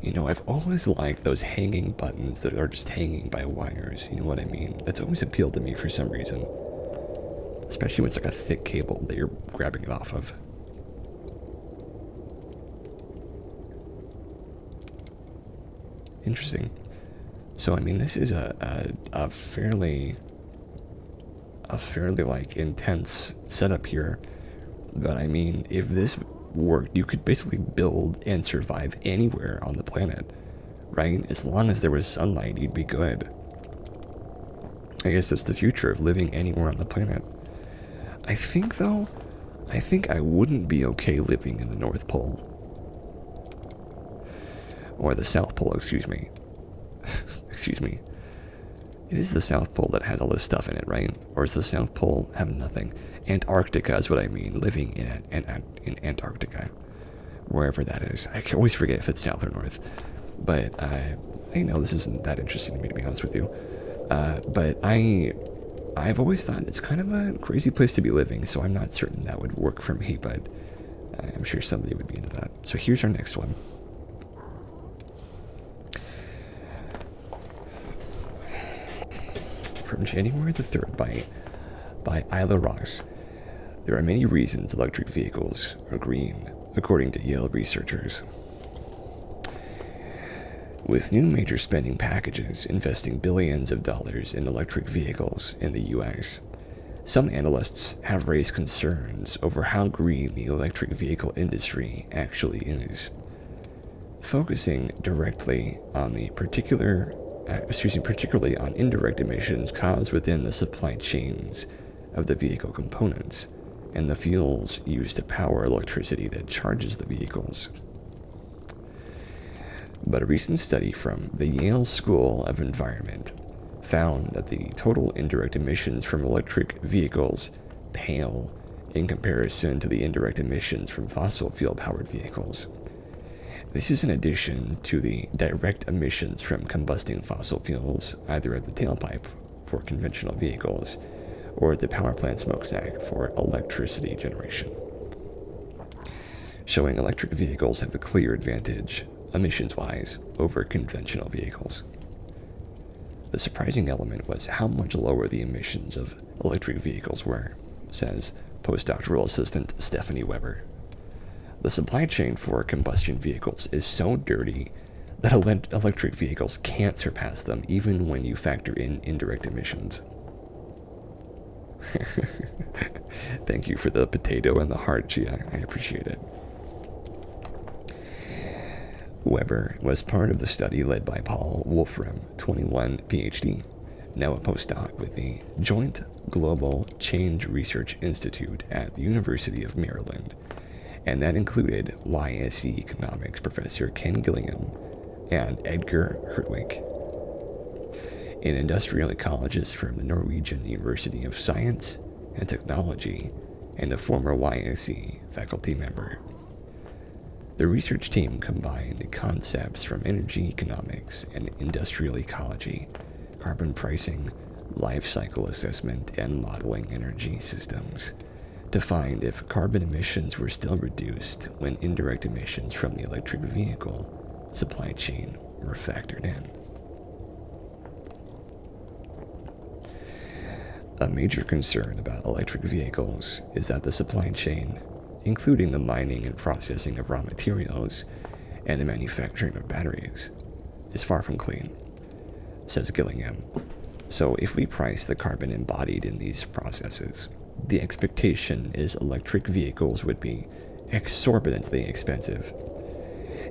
You know, I've always liked those hanging buttons that are just hanging by wires, you know what I mean? That's always appealed to me for some reason. Especially when it's like a thick cable that you're grabbing it off of. Interesting. So, I mean, this is a fairly like intense setup here. But I mean, if this worked, you could basically build and survive anywhere on the planet, right? As long as there was sunlight, you'd be good. I guess that's the future of living anywhere on the planet. I think, though, I wouldn't be okay living in the North Pole. Or the South Pole, excuse me. Excuse me. It is the South Pole that has all this stuff in it, right? Or does the South Pole have nothing? Antarctica is what I mean, living in Antarctica. Wherever that is. I can always forget if it's south or north. But I know this isn't that interesting to me, to be honest with you. But I've always thought it's kind of a crazy place to be living, so I'm not certain that would work for me, but I'm sure somebody would be into that. So here's our next one. From January the 3rd by Isla Ross. There are many reasons electric vehicles are green, according to Yale researchers. With new major spending packages investing billions of dollars in electric vehicles in the U.S., some analysts have raised concerns over how green the electric vehicle industry actually is. Focusing directly on the particularly on indirect emissions caused within the supply chains of the vehicle components and the fuels used to power electricity that charges the vehicles. But a recent study from the Yale School of Environment found that the total indirect emissions from electric vehicles pale in comparison to the indirect emissions from fossil fuel-powered vehicles. This is in addition to the direct emissions from combusting fossil fuels, either at the tailpipe for conventional vehicles or at the power plant smokestack for electricity generation. Showing electric vehicles have a clear advantage emissions-wise, over conventional vehicles. The surprising element was how much lower the emissions of electric vehicles were, says postdoctoral assistant Stephanie Weber. The supply chain for combustion vehicles is so dirty that electric vehicles can't surpass them even when you factor in indirect emissions. Thank you for the potato and the heart, Gia. I appreciate it. Weber was part of the study led by Paul Wolfram, 21, PhD, now a postdoc with the Joint Global Change Research Institute at the University of Maryland, and that included YSE economics professor Ken Gillingham and Edgar Hertwig, an industrial ecologist from the Norwegian University of Science and Technology and a former YSE faculty member. The research team combined concepts from energy economics and industrial ecology, carbon pricing, life cycle assessment, and modeling energy systems to find if carbon emissions were still reduced when indirect emissions from the electric vehicle supply chain were factored in. A major concern about electric vehicles is that the supply chain, including the mining and processing of raw materials and the manufacturing of batteries, is far from clean, says Gillingham. So if we price the carbon embodied in these processes, the expectation is electric vehicles would be exorbitantly expensive.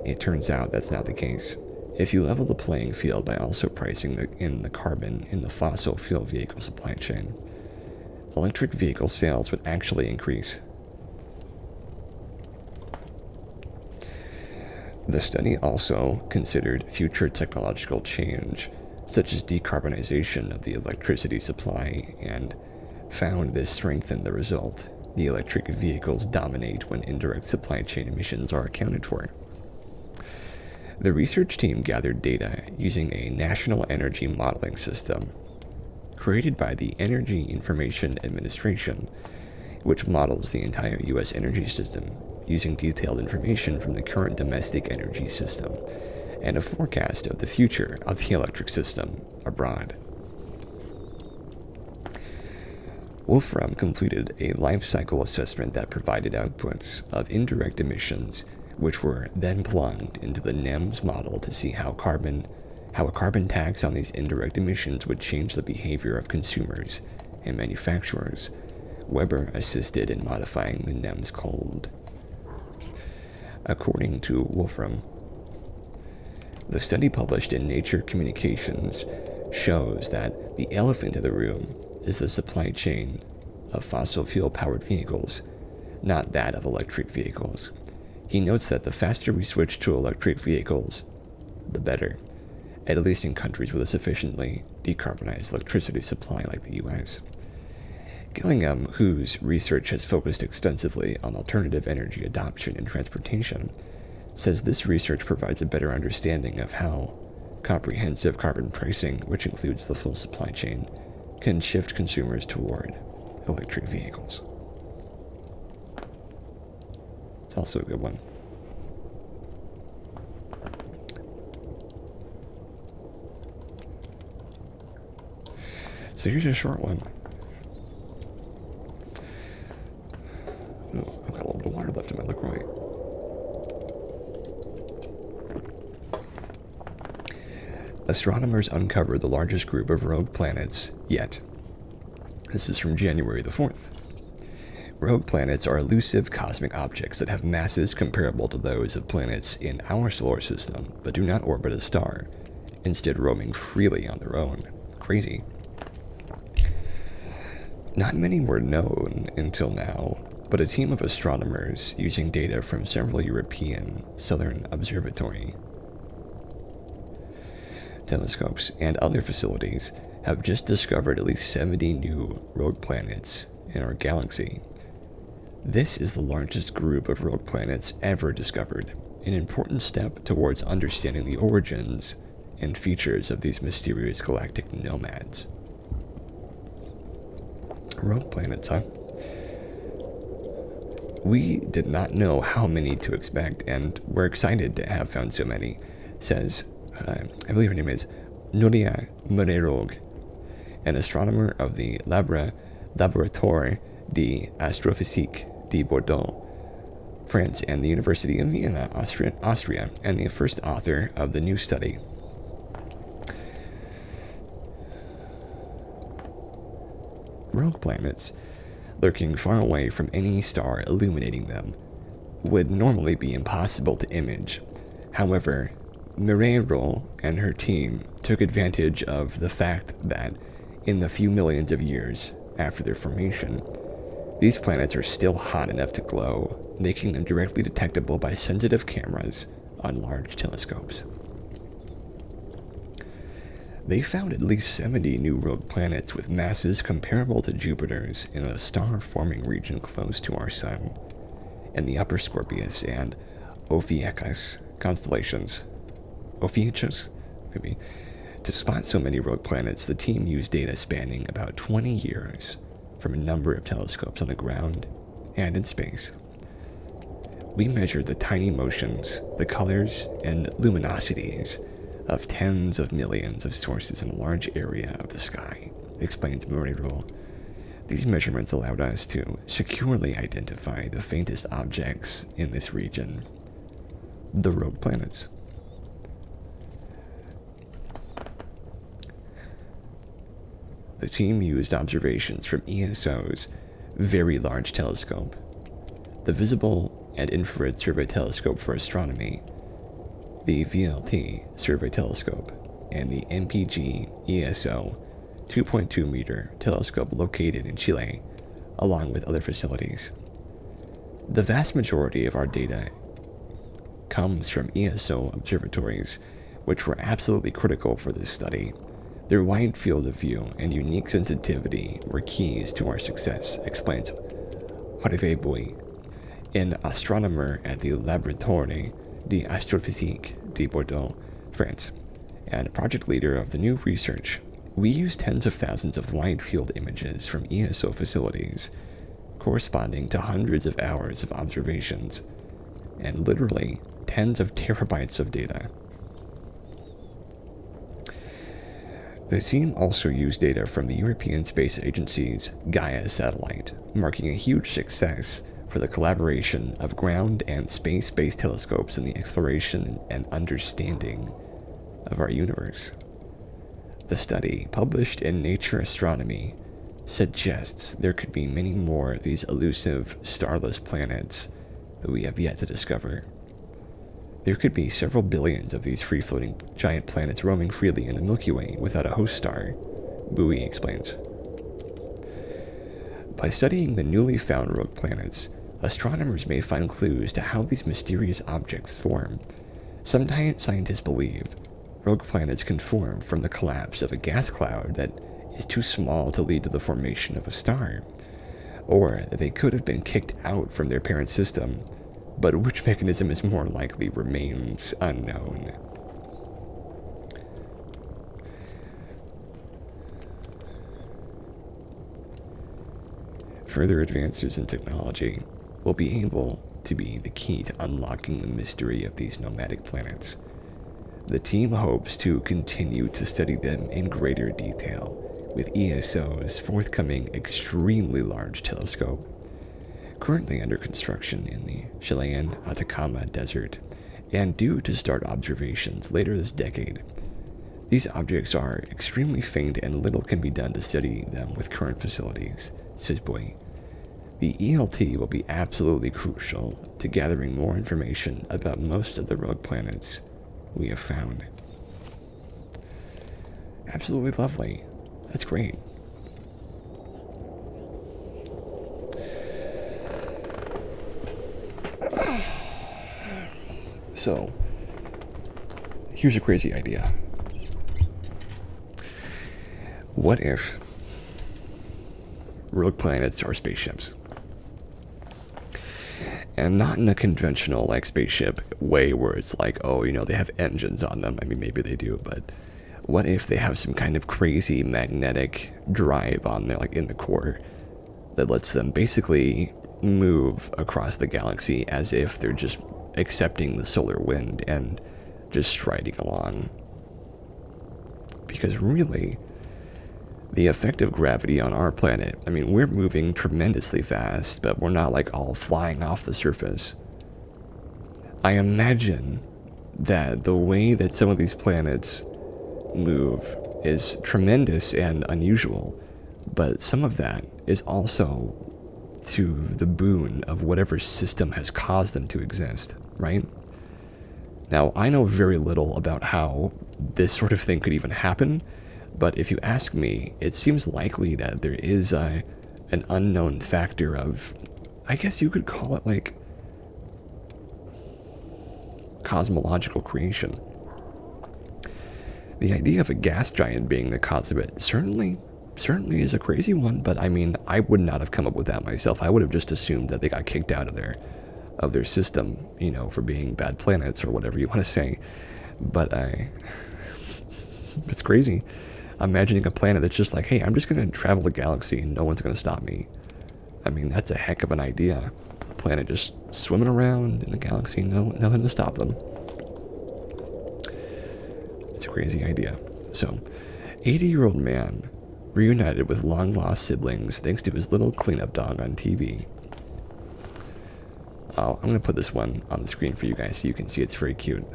It turns out that's not the case. If you level the playing field by also pricing in the carbon in the fossil fuel vehicle supply chain, electric vehicle sales would actually increase. The study also considered future technological change, such as decarbonization of the electricity supply, and found this strengthened the result. The electric vehicles dominate when indirect supply chain emissions are accounted for. The research team gathered data using a national energy modeling system created by the Energy Information Administration, which models the entire U.S. energy system using detailed information from the current domestic energy system and a forecast of the future of the electric system abroad. Wolfram completed a life cycle assessment that provided outputs of indirect emissions, which were then plugged into the NEMS model to see how a carbon tax on these indirect emissions would change the behavior of consumers and manufacturers. Weber assisted in modifying the NEMS code. According to Wolfram, the study published in Nature Communications shows that the elephant in the room is the supply chain of fossil fuel-powered vehicles, not that of electric vehicles. He notes that the faster we switch to electric vehicles, the better, at least in countries with a sufficiently decarbonized electricity supply like the U.S. Gillingham, whose research has focused extensively on alternative energy adoption in transportation, says this research provides a better understanding of how comprehensive carbon pricing, which includes the full supply chain, can shift consumers toward electric vehicles. It's also a good one. So here's a short one. Oh, I've got a little bit of water left in my LaCroix. Astronomers uncovered the largest group of rogue planets yet. This is from January the 4th. Rogue planets are elusive cosmic objects that have masses comparable to those of planets in our solar system, but do not orbit a star, instead roaming freely on their own. Crazy. Not many were known until now, but a team of astronomers using data from several European Southern Observatory telescopes and other facilities have just discovered at least 70 new rogue planets in our galaxy. This is the largest group of rogue planets ever discovered, an important step towards understanding the origins and features of these mysterious galactic nomads. Rogue planets, huh? We did not know how many to expect, and we're excited to have found so many, says, I believe her name is Nuria Morerog, an astronomer of the Laboratoire d'Astrophysique de Bordeaux, France, and the University of Vienna, Austria, and the first author of the new study. Rogue planets, lurking far away from any star illuminating them, would normally be impossible to image. However, Morero and her team took advantage of the fact that, in the few millions of years after their formation, these planets are still hot enough to glow, making them directly detectable by sensitive cameras on large telescopes. They found at least 70 new rogue planets with masses comparable to Jupiter's in a star-forming region close to our Sun, and the Upper Scorpius and Ophiuchus constellations. Ophiuchus? Maybe. To spot so many rogue planets, the team used data spanning about 20 years from a number of telescopes on the ground and in space. We measured the tiny motions, the colors, and luminosities of tens of millions of sources in a large area of the sky, explains Morero. These measurements allowed us to securely identify the faintest objects in this region, the rogue planets. The team used observations from ESO's Very Large Telescope, the Visible and Infrared Survey Telescope for Astronomy, the VLT Survey Telescope, and the MPG ESO 2.2 meter telescope located in Chile, along with other facilities. The vast majority of our data comes from ESO observatories, which were absolutely critical for this study. Their wide field of view and unique sensitivity were keys to our success, explains Jorge Bui, an astronomer at the Laboratoire d'Astrophysique de Bordeaux, France, and project leader of the new research. We used tens of thousands of wide-field images from ESO facilities, corresponding to hundreds of hours of observations, and literally tens of terabytes of data. The team also used data from the European Space Agency's Gaia satellite, marking a huge success for the collaboration of ground and space-based telescopes in the exploration and understanding of our universe. The study, published in Nature Astronomy, suggests there could be many more of these elusive, starless planets that we have yet to discover. There could be several billions of these free-floating giant planets roaming freely in the Milky Way without a host star, Bowie explains. By studying the newly found rogue planets, astronomers may find clues to how these mysterious objects form. Some scientists believe rogue planets can form from the collapse of a gas cloud that is too small to lead to the formation of a star, or that they could have been kicked out from their parent system, but which mechanism is more likely remains unknown. Further advances in technology will be able to be the key to unlocking the mystery of these nomadic planets. The team hopes to continue to study them in greater detail with ESO's forthcoming extremely large telescope, currently under construction in the Chilean Atacama Desert, and due to start observations later this decade. These objects are extremely faint and little can be done to study them with current facilities, says Boy. The ELT will be absolutely crucial to gathering more information about most of the rogue planets we have found. Absolutely lovely. That's great. So, here's a crazy idea. What if rogue planets are spaceships? And not in a conventional, like, spaceship way where it's like, oh, you know, they have engines on them. I mean, maybe they do, but what if they have some kind of crazy magnetic drive on there, like in the core, that lets them basically move across the galaxy as if they're just accepting the solar wind and just striding along. Because really, the effect of gravity on our planet, I mean, we're moving tremendously fast, but we're not like all flying off the surface. I imagine that the way that some of these planets move is tremendous and unusual, but some of that is also to the boon of whatever system has caused them to exist, right? Now, I know very little about how this sort of thing could even happen, but if you ask me, it seems likely that there is an unknown factor of, I guess you could call it like cosmological creation. The idea of a gas giant being the cause of it certainly is a crazy one, but I mean, I would not have come up with that myself. I would have just assumed that they got kicked out of their system, you know, for being bad planets or whatever you want to say. But it's crazy. Imagining a planet that's just like, hey, I'm just going to travel the galaxy and no one's going to stop me. I mean, that's a heck of an idea. A planet just swimming around in the galaxy, nothing to stop them. It's a crazy idea. So, 80-year-old man reunited with long-lost siblings thanks to his little cleanup dog on TV. Oh, I'm going to put this one on the screen for you guys so you can see it's very cute.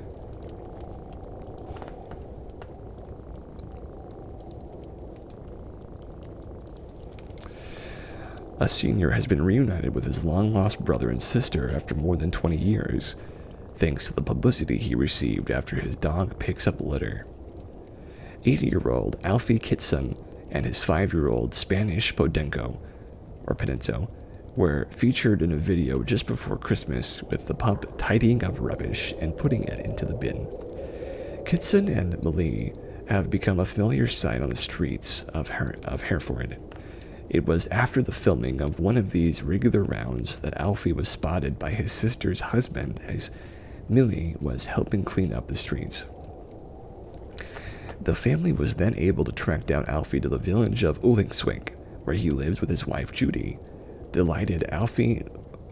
A senior has been reunited with his long-lost brother and sister after more than 20 years, thanks to the publicity he received after his dog picks up litter. 80-year-old Alfie Kitson and his 5-year-old Spanish Podenco, or Penenzo, were featured in a video just before Christmas with the pup tidying up rubbish and putting it into the bin. Kitson and Millie have become a familiar sight on the streets of Hereford. It was after the filming of one of these regular rounds that Alfie was spotted by his sister's husband as Millie was helping clean up the streets. The family was then able to track down Alfie to the village of Ulingswijk, where he lives with his wife Judy. Delighted, Alfie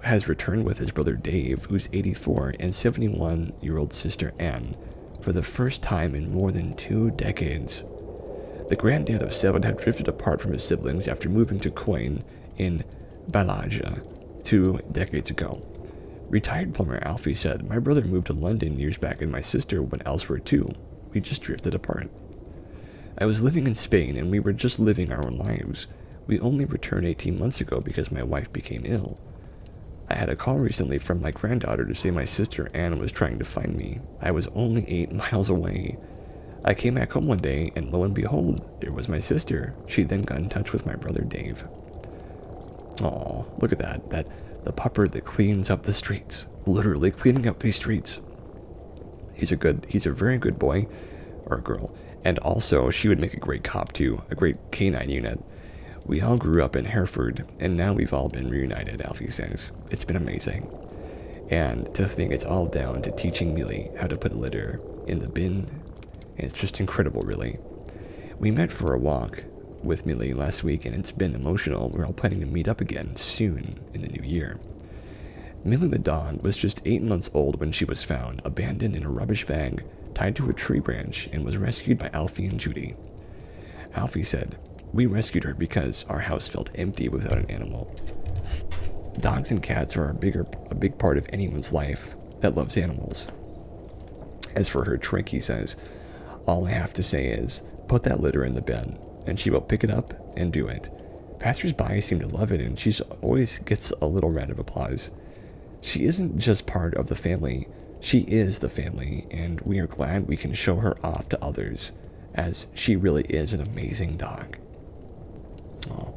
has returned with his brother Dave, who's 84, and 71-year-old sister Anne, for the first time in more than 2 decades. The granddad of 7 had drifted apart from his siblings after moving to Coin in Balaja 2 decades ago. Retired plumber Alfie said, "My brother moved to London years back and my sister went elsewhere too. We just drifted apart. I was living in Spain and we were just living our own lives. We only returned 18 months ago because my wife became ill. I had a call recently from my granddaughter to say my sister Anne was trying to find me. I was only 8 miles away. I came back home one day, and lo and behold, there was my sister. She then got in touch with my brother Dave." Oh, look at that. The pupper that cleans up the streets. Literally cleaning up these streets. He's a very good boy, or girl. And also, she would make a great cop too, a great canine unit. We all grew up in Hereford, and now we've all been reunited, Alfie says. It's been amazing. And to think it's all down to teaching Millie how to put litter in the bin. It's just incredible, really. We met for a walk with Millie last week, and it's been emotional. We're all planning to meet up again soon in the new year. Millie the dog was just 8 months old when she was found, abandoned in a rubbish bag, tied to a tree branch, and was rescued by Alfie and Judy. Alfie said, "We rescued her because our house felt empty without an animal. Dogs and cats are a big part of anyone's life that loves animals." As for her trick, he says, "All I have to say is, put that litter in the bin, and she will pick it up and do it. Passers-by seem to love it, and she always gets a little round of applause. She isn't just part of the family, she is the family, and we are glad we can show her off to others, as she really is an amazing dog." Oh.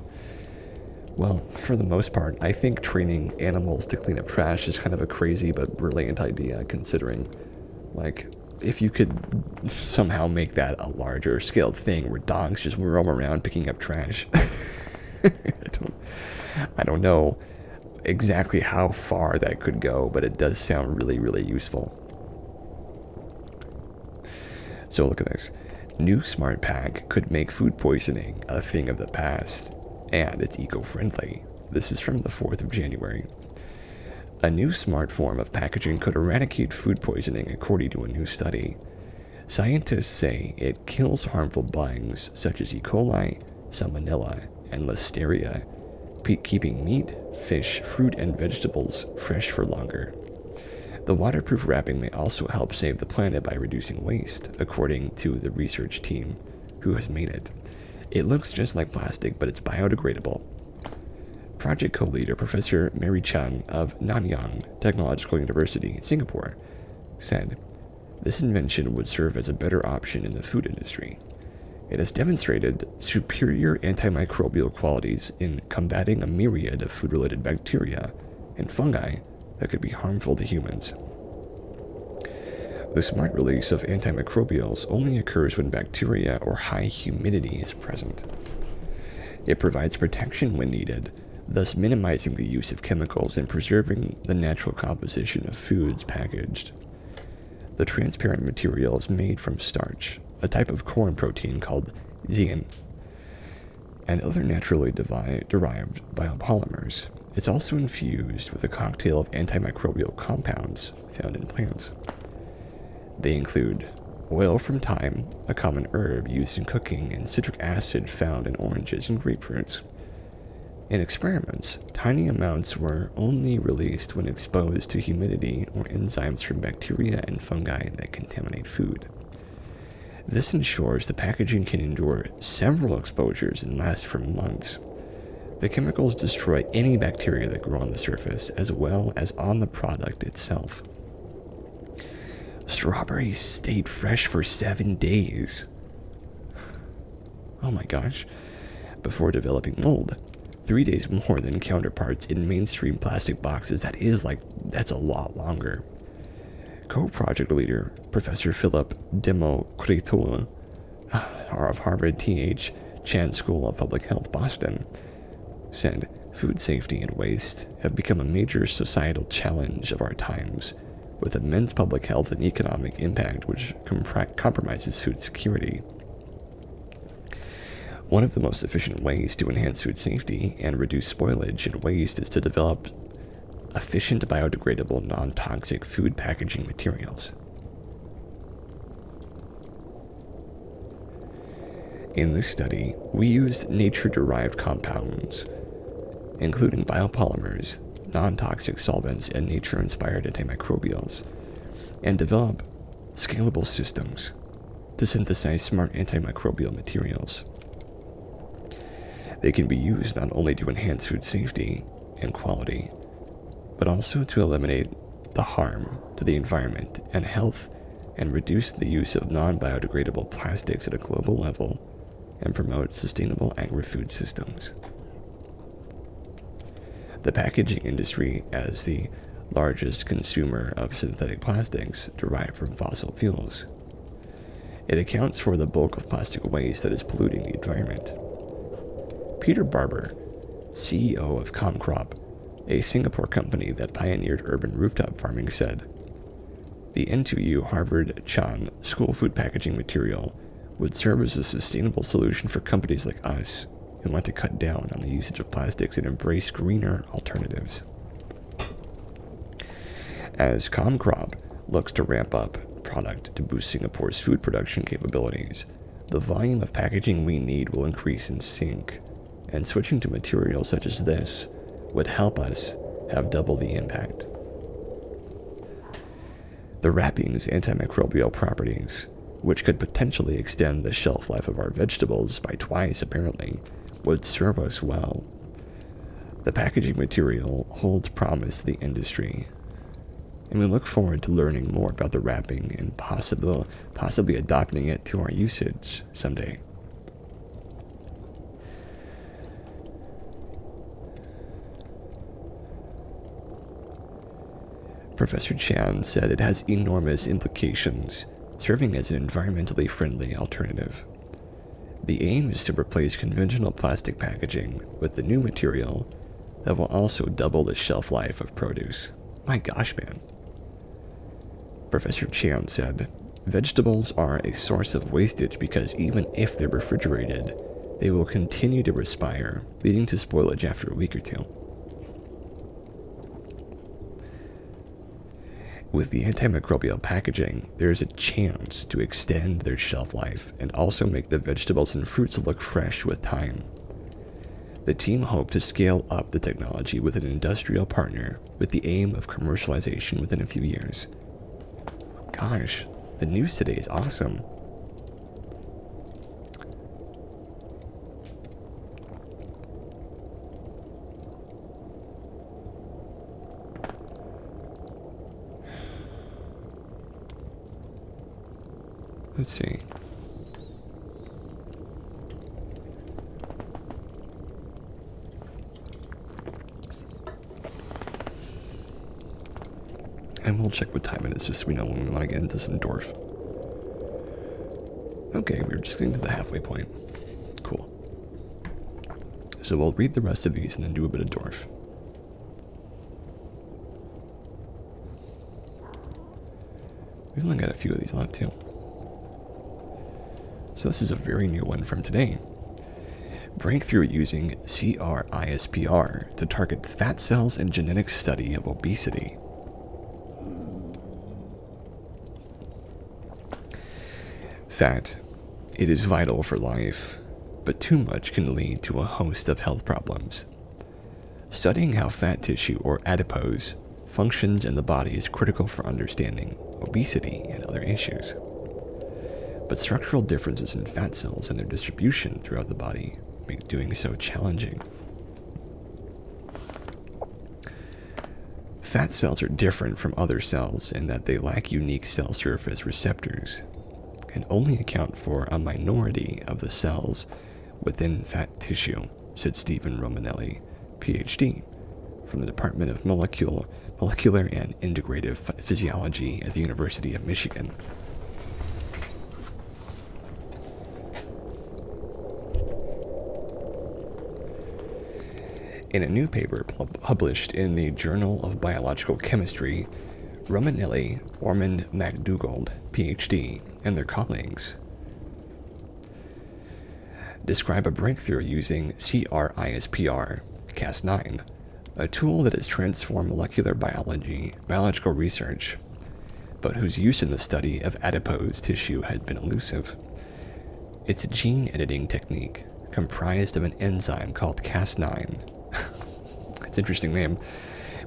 Well, for the most part, I think training animals to clean up trash is kind of a crazy but brilliant idea, considering, like, if you could somehow make that a larger scale thing where dogs just roam around picking up trash. I don't know exactly how far that could go, but it does sound really, really useful. So look at this. New smart pack could make food poisoning a thing of the past, and it's eco-friendly. This is from the 4th of January. A new smart form of packaging could eradicate food poisoning, according to a new study. Scientists say it kills harmful bugs such as E. coli, salmonella, and listeria, keeping meat, fish, fruit, and vegetables fresh for longer. The waterproof wrapping may also help save the planet by reducing waste, according to the research team who has made it. It looks just like plastic, but it's biodegradable. Project co-leader Professor Mary Chan of Nanyang Technological University in Singapore said, "This invention would serve as a better option in the food industry. It has demonstrated superior antimicrobial qualities in combating a myriad of food-related bacteria and fungi that could be harmful to humans." The smart release of antimicrobials only occurs when bacteria or high humidity is present. It provides protection when needed, thus minimizing the use of chemicals and preserving the natural composition of foods packaged. The transparent material is made from starch, a type of corn protein called zein, and other naturally derived biopolymers. It's also infused with a cocktail of antimicrobial compounds found in plants. They include oil from thyme, a common herb used in cooking, and citric acid found in oranges and grapefruits. In experiments, tiny amounts were only released when exposed to humidity or enzymes from bacteria and fungi that contaminate food. This ensures the packaging can endure several exposures and last for months. The chemicals destroy any bacteria that grow on the surface, as well as on the product itself. Strawberries stayed fresh for 7 days. Oh my gosh. Before developing mold. 3 days more than counterparts in mainstream plastic boxes. That's a lot longer. Co-project leader, Professor Philip Democritou of Harvard T.H. Chan School of Public Health, Boston, said, "Food safety and waste have become a major societal challenge of our times, with immense public health and economic impact which compromises food security. One of the most efficient ways to enhance food safety and reduce spoilage and waste is to develop efficient, biodegradable, non-toxic food packaging materials." In this study, we used nature-derived compounds, including biopolymers, non-toxic solvents, and nature-inspired antimicrobials, and develop scalable systems to synthesize smart antimicrobial materials. They can be used not only to enhance food safety and quality, but also to eliminate the harm to the environment and health and reduce the use of non-biodegradable plastics at a global level and promote sustainable agri-food systems. The packaging industry, as the largest consumer of synthetic plastics derived from fossil fuels, it accounts for the bulk of plastic waste that is polluting the environment. Peter Barber, CEO of Comcrop, a Singapore company that pioneered urban rooftop farming, said, "The N2U Harvard Chan School food packaging material would serve as a sustainable solution for companies like us who want to cut down on the usage of plastics and embrace greener alternatives." As Comcrop looks to ramp up product to boost Singapore's food production capabilities, the volume of packaging we need will increase in sync, and switching to materials such as this would help us have double the impact. The wrapping's antimicrobial properties, which could potentially extend the shelf life of our vegetables by twice apparently, would serve us well. The packaging material holds promise to the industry, and we look forward to learning more about the wrapping and possibly adopting it to our usage someday. Professor Chan said it has enormous implications, serving as an environmentally friendly alternative. The aim is to replace conventional plastic packaging with the new material that will also double the shelf life of produce. My gosh, man. Professor Chan said, "Vegetables are a source of wastage because even if they're refrigerated, they will continue to respire, leading to spoilage after a week or two. With the antimicrobial packaging, there is a chance to extend their shelf life and also make the vegetables and fruits look fresh with time. The team hoped to scale up the technology with an industrial partner with the aim of commercialization within a few years. Gosh, the news today is awesome. Let's see. And we'll check what time it is just so we know when we want to get into some dwarf. Okay, we're just getting to the halfway point. Cool. So we'll read the rest of these and then do a bit of dwarf. We've only got a few of these left too. So this is a very new one from today. Breakthrough using CRISPR to target fat cells in genetic study of obesity. Fat. It is vital for life, but too much can lead to a host of health problems. Studying how fat tissue, or adipose, functions in the body is critical for understanding obesity and other issues. But structural differences in fat cells and their distribution throughout the body make doing so challenging. Fat cells are different from other cells in that they lack unique cell surface receptors and only account for a minority of the cells within fat tissue, said Stephen Romanelli, PhD, from the Department of Molecular and Integrative Physiology at the University of Michigan. In a new paper published in the Journal of Biological Chemistry, Romanelli, Ormond MacDougald, PhD, and their colleagues describe a breakthrough using CRISPR, Cas9, a tool that has transformed molecular biological research, but whose use in the study of adipose tissue had been elusive. It's a gene editing technique comprised of an enzyme called Cas9. It's an interesting name,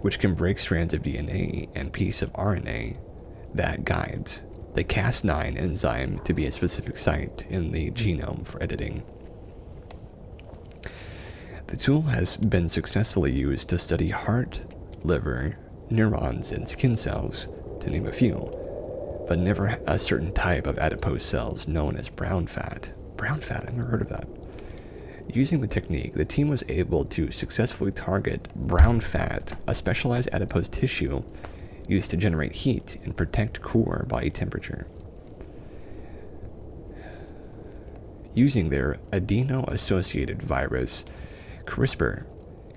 which can break strands of DNA and piece of RNA that guides the Cas9 enzyme to be a specific site in the genome for editing. The tool has been successfully used to study heart, liver, neurons, and skin cells, to name a few, but never a certain type of adipose cells known as brown fat. Brown fat, I've never heard of that. Using the technique, the team was able to successfully target brown fat, a specialized adipose tissue used to generate heat and protect core body temperature. Using their adeno-associated virus, Crispr,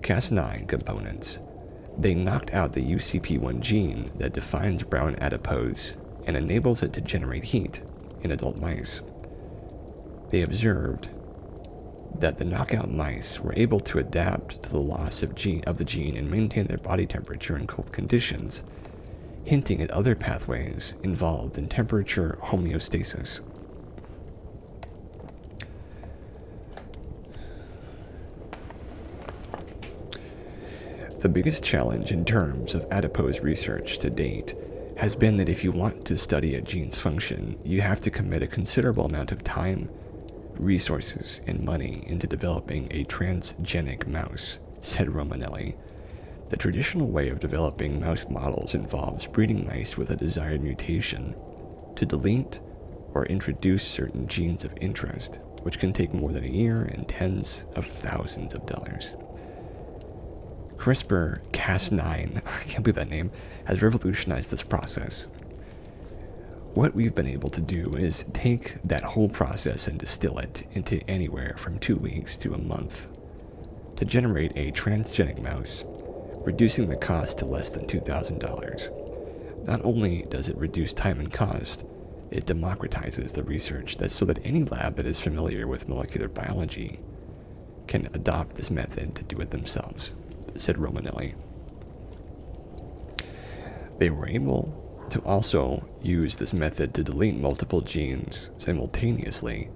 Cas9 components, they knocked out the UCP1 gene that defines brown adipose and enables it to generate heat in adult mice. They observed that the knockout mice were able to adapt to the loss of the gene and maintain their body temperature in cold conditions, hinting at other pathways involved in temperature homeostasis. The biggest challenge in terms of adipose research to date has been that if you want to study a gene's function, you have to commit a considerable amount of time, resources, and money into developing a transgenic mouse, said Romanelli. The traditional way of developing mouse models involves breeding mice with a desired mutation to delete or introduce certain genes of interest, which can take more than a year and tens of thousands of dollars. CRISPR-Cas9, I can't believe that name, has revolutionized this process. What we've been able to do is take that whole process and distill it into anywhere from 2 weeks to a month to generate a transgenic mouse, reducing the cost to less than $2,000. Not only does it reduce time and cost, It democratizes the research so that any lab that is familiar with molecular biology can adopt this method to do it themselves, said Romanelli. They were able to also use this method to delete multiple genes simultaneously,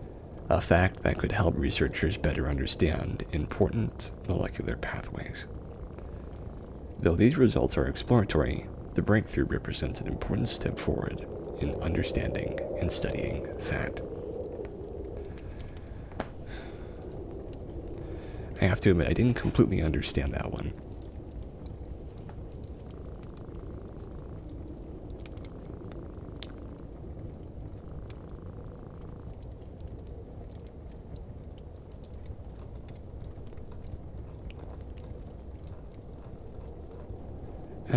a fact that could help researchers better understand important molecular pathways. Though these results are exploratory, the breakthrough represents an important step forward in understanding and studying fat. I have to admit, I didn't completely understand that one.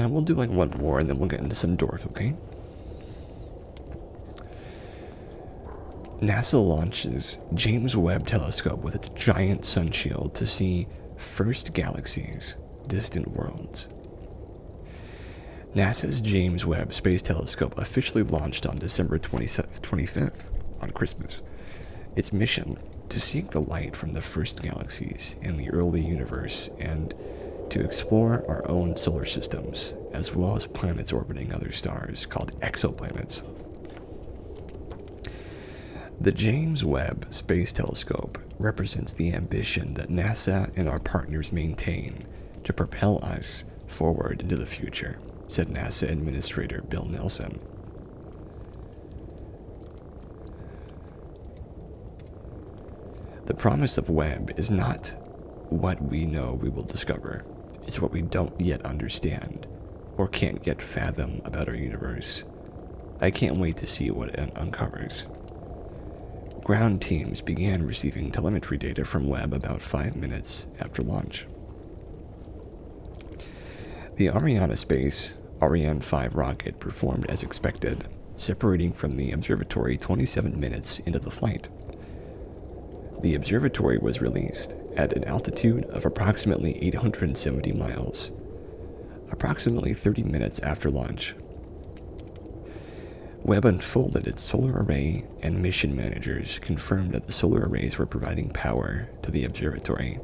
We'll do like one more and then we'll get into some dwarf, okay? NASA launches James Webb Telescope with its giant sun shield to see first galaxies, distant worlds. NASA's James Webb Space Telescope officially launched on December 25th, on Christmas. Its mission, to seek the light from the first galaxies in the early universe and to explore our own solar systems, as well as planets orbiting other stars called exoplanets. The James Webb Space Telescope represents the ambition that NASA and our partners maintain to propel us forward into the future, said NASA Administrator Bill Nelson. The promise of Webb is not what we know we will discover. It's what we don't yet understand or can't yet fathom about our universe. I can't wait to see what it uncovers. Ground teams began receiving telemetry data from Webb about 5 minutes after launch. The Ariane 5 rocket performed as expected, separating from the observatory 27 minutes into the flight. The observatory was released at an altitude of approximately 870 miles, approximately 30 minutes after launch. Webb unfolded its solar array, and mission managers confirmed that the solar arrays were providing power to the observatory.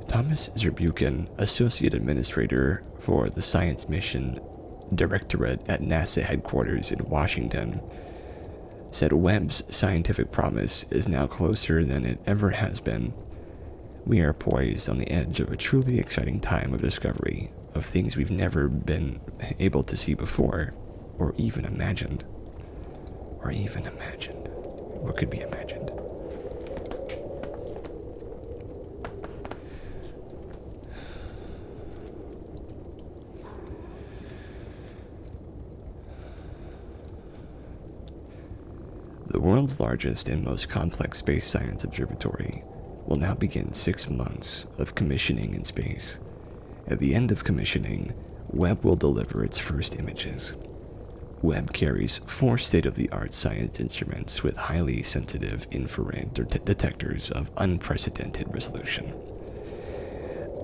Thomas Zurbuchen, Associate Administrator for the Science Mission Directorate at NASA headquarters in Washington, said Webb's scientific promise is now closer than it ever has been. We are poised on the edge of a truly exciting time of discovery of things we've never been able to see before, or even imagined. What could be imagined? The world's largest and most complex space science observatory will now begin 6 months of commissioning in space. At the end of commissioning, Webb will deliver its first images. Webb carries 4 state-of-the-art science instruments with highly sensitive infrared detectors of unprecedented resolution.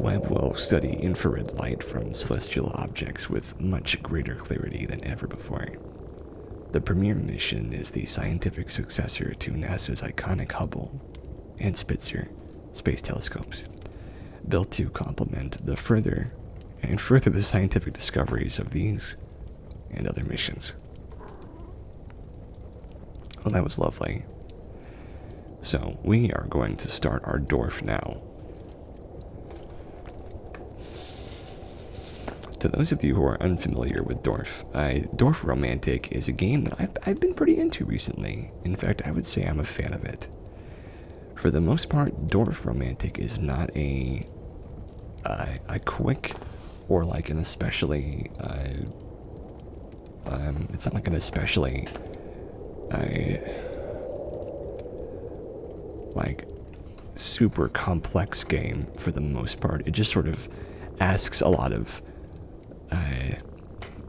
Webb will study infrared light from celestial objects with much greater clarity than ever before. The premier mission is the scientific successor to NASA's iconic Hubble and Spitzer space telescopes, built to complement the further the scientific discoveries of these and other missions. Well, that was lovely. So, we are going to start our dwarf now. To those of you who are unfamiliar with Dwarf, Dwarf Romantic is a game that I've been pretty into recently. In fact, I would say I'm a fan of it. For the most part, Dwarf Romantic is not a quick or like an especially it's not like an especially like super complex game for the most part. It just sort of asks a lot of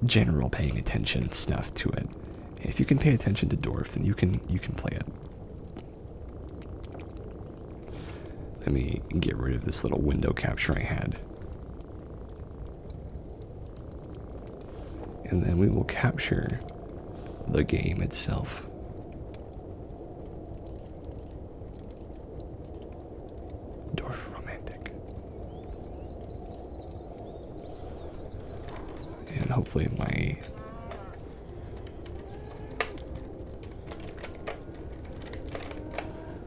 general paying attention stuff to it. And if you can pay attention to Dwarf, then you can play it. Let me get rid of this little window capture I had. and then we will capture the game itself. Dorf romantic. And hopefully my...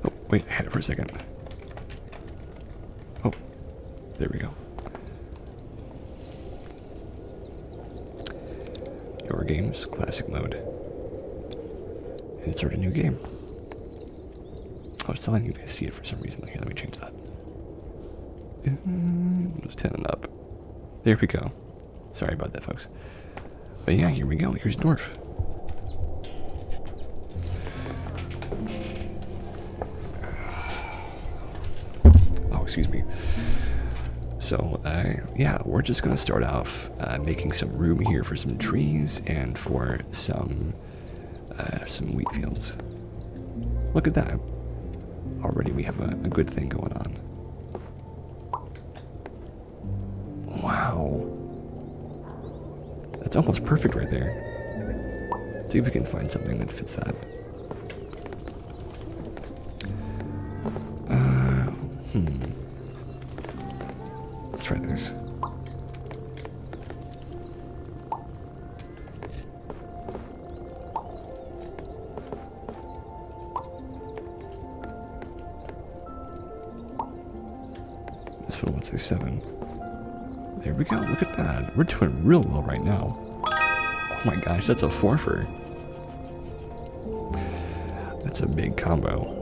Oh, wait, I had it for a second. Oh, there we go. Your game's classic mode. Insert a new game. I was telling you guys see it for some reason. Here, let me change that. It was 10 and up. There we go. Sorry about that, folks. But yeah, here we go. Here's Dorf. Oh, excuse me. So, yeah, we're just going to start off making some room here for some trees and for some wheat fields. Look at that. Already we have a good thing going on. Wow. That's almost perfect right there. Let's see if we can find something that fits that. Let's try this. This one wants a 7. There we go, look at that. We're doing real well right now. Oh my gosh, that's a 4-fer. That's a big combo.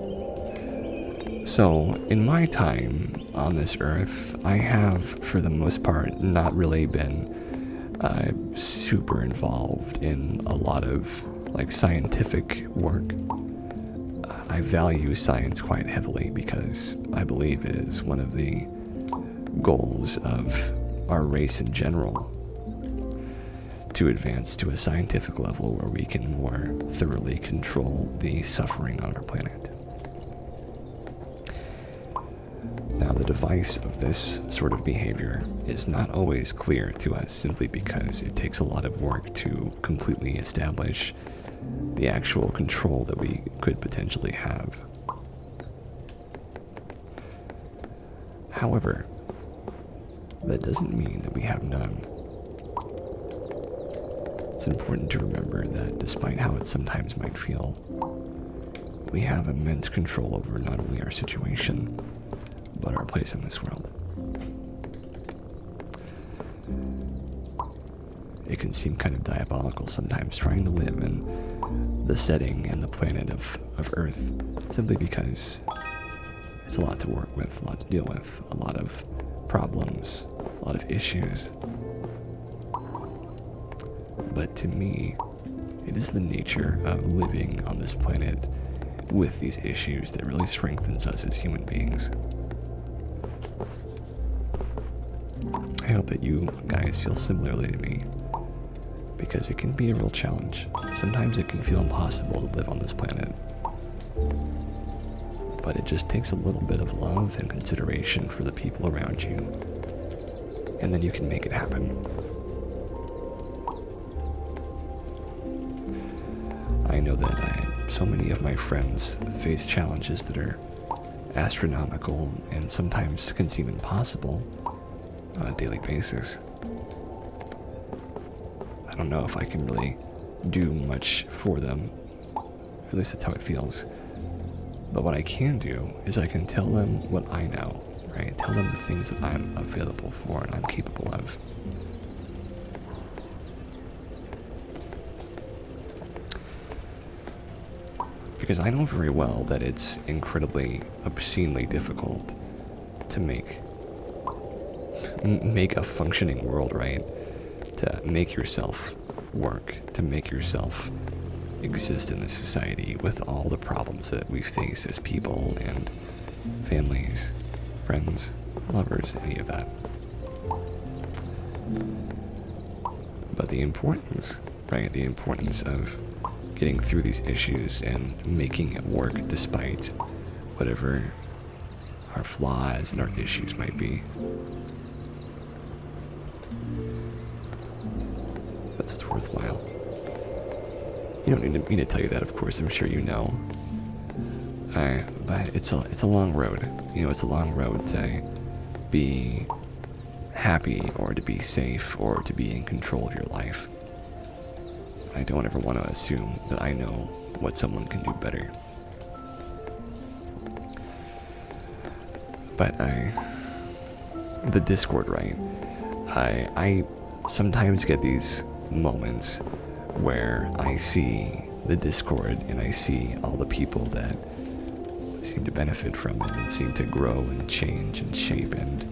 So, in my time on this earth, I have, for the most part, not really been super involved in a lot of, like, scientific work. I value science quite heavily because I believe it is one of the goals of our race in general to advance to a scientific level where we can more thoroughly control the suffering on our planet. Now, the device of this sort of behavior is not always clear to us simply because it takes a lot of work to completely establish the actual control that we could potentially have. However, that doesn't mean that we have none. It's important to remember that despite how it sometimes might feel, we have immense control over not only our situation, but our place in this world. It can seem kind of diabolical sometimes trying to live in the setting and the planet of Earth, simply because it's a lot to work with, a lot to deal with, a lot of problems, a lot of issues. But to me, it is the nature of living on this planet with these issues that really strengthens us as human beings. I hope that you guys feel similarly to me, because it can be a real challenge. Sometimes it can feel impossible to live on this planet. But it just takes a little bit of love and consideration for the people around you, and then you can make it happen. I know that so many of my friends face challenges that are astronomical and sometimes can seem impossible on a daily basis. I don't know if I can really do much for them, at least that's how it feels. But what I can do is I can tell them what I know, right? Tell them the things that I'm available for and I'm capable of. Because I know very well that it's incredibly, obscenely difficult to make a functioning world, right? To make yourself work, to make yourself exist in this society with all the problems that we face as people and families, friends, lovers, any of that. But the importance, right? The importance of getting through these issues and making it work despite whatever our flaws and our issues might be. That's what's it's worthwhile. You don't need me to tell you that, of course. I'm sure you know. But it's a long road. It's a long road to be happy or to be safe or to be in control of your life. I don't ever want to assume that I know what someone can do better. But the Discord, right? I sometimes get these moments where I see the Discord and I see all the people that seem to benefit from it and seem to grow and change and shape and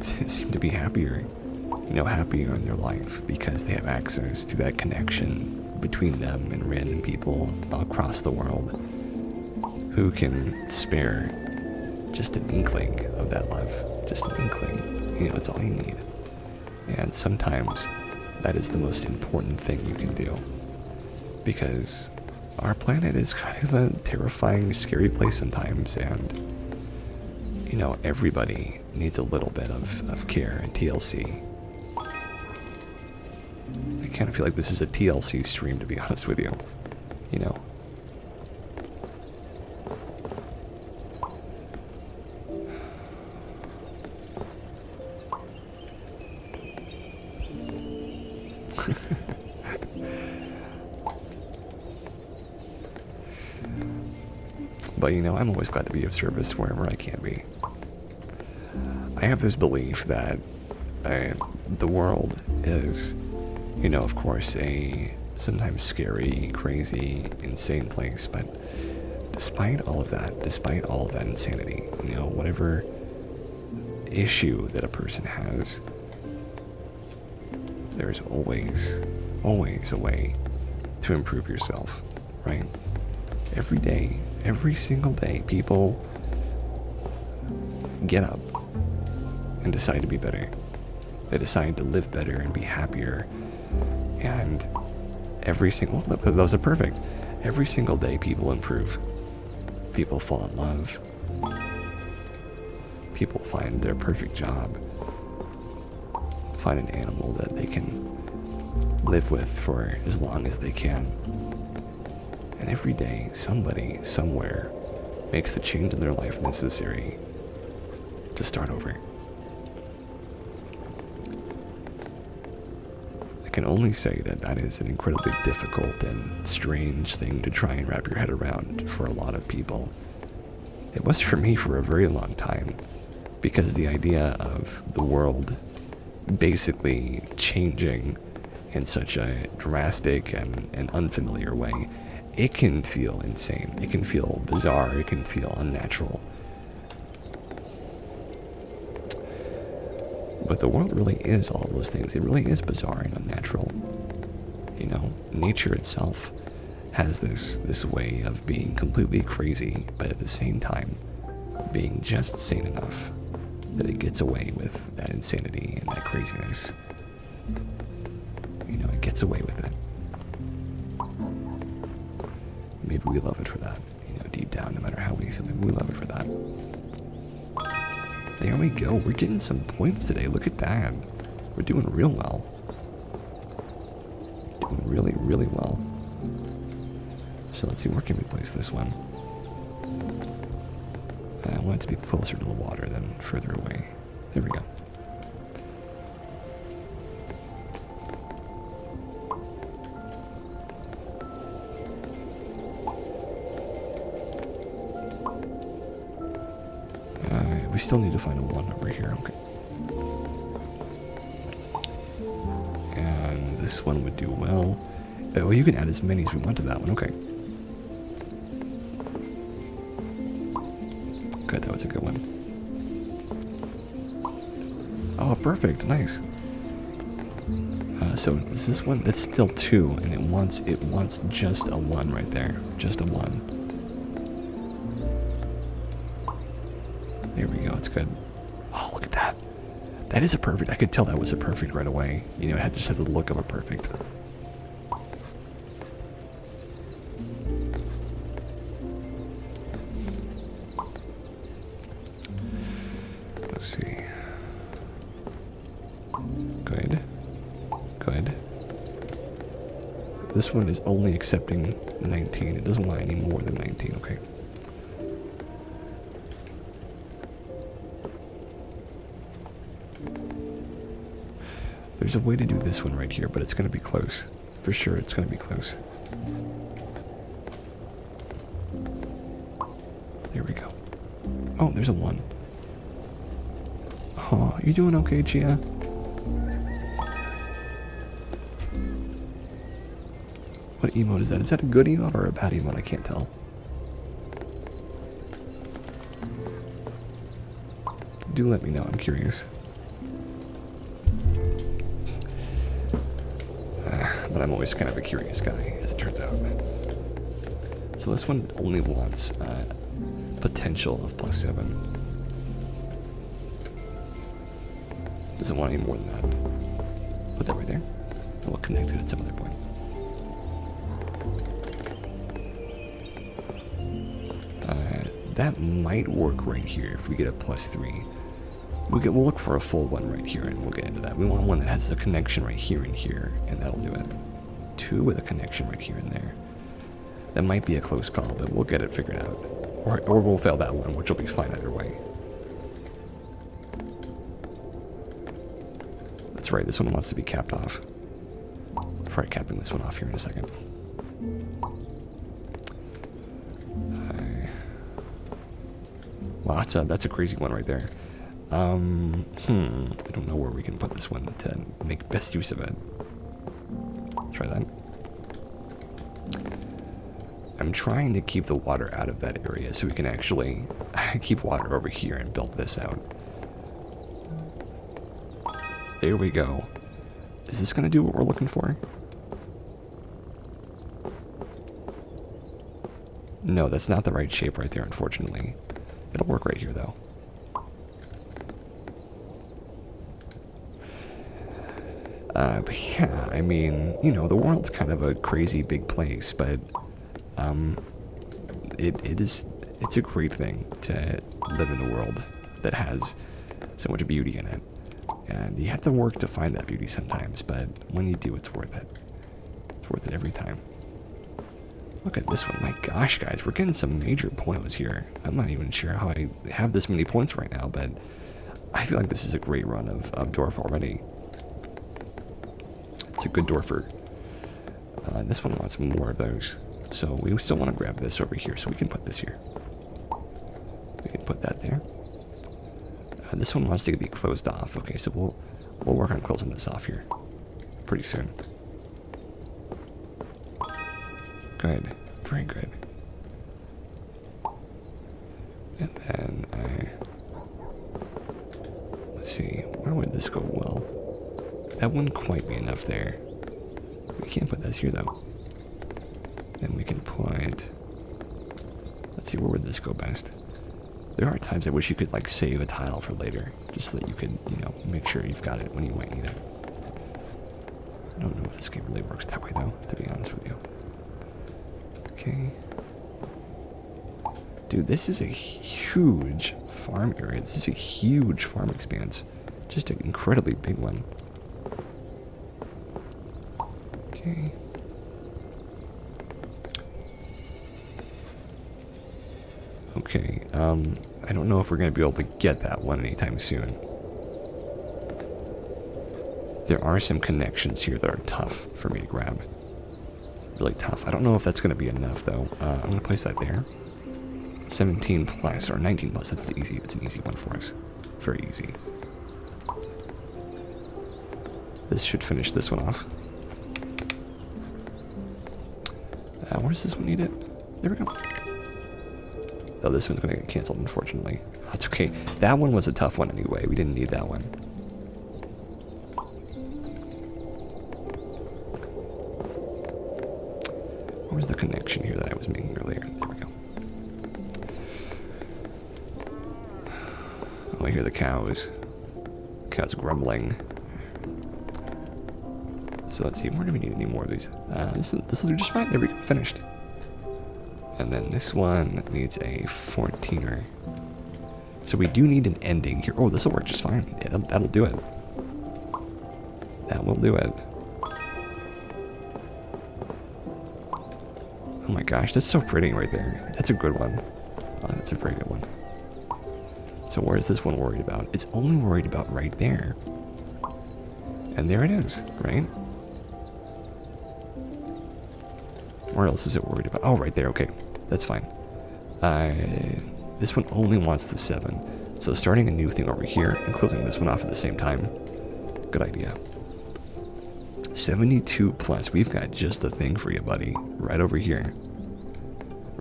seem to be happier, happier in their life because they have access to that connection between them and random people across the world who can spare just an inkling of that love, just an inkling. It's all you need. And sometimes that is the most important thing you can do, because our planet is kind of a terrifying, scary place sometimes, and everybody needs a little bit of care and TLC. I kind of feel like this is a TLC stream, to be honest with you. But I'm always glad to be of service wherever I can be. I have this belief that the world is, of course, a sometimes scary, crazy, insane place, but despite all of that insanity, whatever issue that a person has, there's always a way to improve yourself, right? Every day, every single day, people get up and decide to be better. They decide to live better and be happier. And those are perfect. Every single day, people improve. People fall in love. People find their perfect job. Find an animal that they can live with for as long as they can. And every day, somebody, somewhere, makes the change in their life necessary to start over. I can only say that is an incredibly difficult and strange thing to try and wrap your head around for a lot of people. It was for me for a very long time, because the idea of the world basically changing in such a drastic and unfamiliar way, it can feel insane. It can feel bizarre. It can feel unnatural. But the world really is all those things. It really is bizarre and unnatural. Nature itself has this way of being completely crazy, but at the same time being just sane enough that it gets away with that insanity and that craziness. It gets away with it. Maybe we love it for that, deep down, no matter how we feel, maybe we love it for that. There we go, we're getting some points today, look at that. We're doing real well. Doing really, really well. So let's see, where can we place this one? I want it to be closer to the water than further away. There we go. We still need to find a 1 over here, okay. And this one would do well. Well, you can add as many as we want to that one, okay. Good, that was a good one. Oh, perfect, nice. So this one, that's still 2, and it wants just a 1 right there, just a 1. There we go, it's good. Oh, look at that. That is a perfect. I could tell that was a perfect right away. It just had the look of a perfect. Let's see. Good. Good. this one is only accepting 19. It doesn't want any more than 19, okay. There's a way to do this one right here, but it's going to be close. For sure, it's going to be close. There we go. Oh, there's a 1. Oh, you doing okay, Chia? What emote is that? Is that a good emote or a bad emote? I can't tell. Do let me know, I'm curious. But I'm always kind of a curious guy, as it turns out. So this one only wants potential of +7. Doesn't want any more than that. Put that right there. And we'll connect it at some other point. That might work right here if we get a +3. We'll look for a full one right here, and we'll get into that. We want one that has a connection right here and here, and that'll do it. 2 with a connection right here and there. That might be a close call, but we'll get it figured out. Or we'll fail that one, which will be fine either way. That's right, this one wants to be capped off. I'll try capping this one off here in a second. Wow, that's a crazy one right there. I don't know where we can put this one to make best use of it. Try that. I'm trying to keep the water out of that area so we can actually keep water over here and build this out. There we go. Is this going to do what we're looking for? No, that's not the right shape right there, unfortunately. It'll work right here, though. But yeah, I mean, you know, the world's kind of a crazy big place, but it's a great thing to live in a world that has so much beauty in it. And you have to work to find that beauty sometimes, but when you do, it's worth it. It's worth it every time. Look at this one. My gosh, guys, we're getting some major points here. I'm not even sure how I have this many points right now, but I feel like this is a great run of Dwarf already. It's a good Dwarfer. This one wants more of those. So we still want to grab this over here, so we can put this here. We can put that there. This one wants to be closed off. Okay, so we'll work on closing this off here pretty soon. Good. Very good. And then let's see, where would this go well? That wouldn't quite be enough there. We can't put this here though. Then we can put, let's see, where would this go best? There are times I wish you could like save a tile for later, just so that you could, you know, make sure you've got it when you might need it. I don't know if this game really works that way though, to be honest with you. Okay. Dude, this is a huge farm area. This is a huge farm expanse. Just an incredibly big one. Okay. Okay, I don't know if we're going to be able to get that one anytime soon. There are some connections here that are tough for me to grab. Really tough. I don't know if that's going to be enough, though. I'm going to place that there. 17 plus, or 19 plus. That's easy. That's an easy one for us. Very easy. This should finish this one off. Where does this one need it? There we go. Oh, this one's going to get canceled, unfortunately. That's okay. That one was a tough one anyway. We didn't need that one. What was the connection here that I was making earlier? There we go. Oh, I hear the cows. Cows grumbling. So let's see, where do we need any more of these? This will do just fine. There we go, finished. And then this one needs a 14er. So we do need an ending here. Oh, this will work just fine. Yeah, that'll do it. That will do it. Oh my gosh, that's so pretty right there. That's a good one. Oh, that's a very good one. So where is this one worried about? It's only worried about right there. And there it is, right? Where else is it worried about? Oh, right there, okay. That's fine. This one only wants the 7. So starting a new thing over here and closing this one off at the same time. Good idea. 72 plus. We've got just the thing for you, buddy. Right over here.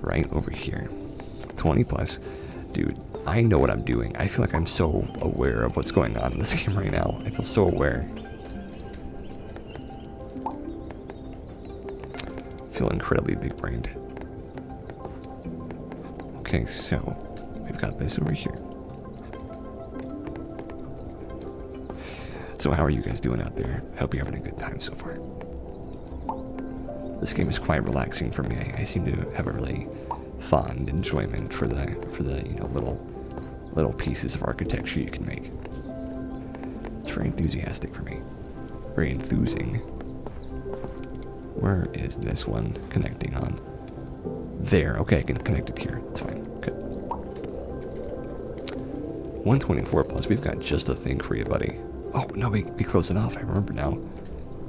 Right over here. 20 plus. Dude, I know what I'm doing. I feel like I'm so aware of what's going on in this game right now. I feel so aware. I feel incredibly big-brained. Okay, so we've got this over here. So how are you guys doing out there? I hope you're having a good time so far. This game is quite relaxing for me. I seem to have a really fond enjoyment for the you know little pieces of architecture you can make. It's very enthusiastic for me. Very enthusing. Where is this one connecting on? There. Okay, I can connect it here. That's fine. Good. 124 plus. We've got just the thing for you, buddy. Oh, no, be close enough. I remember now.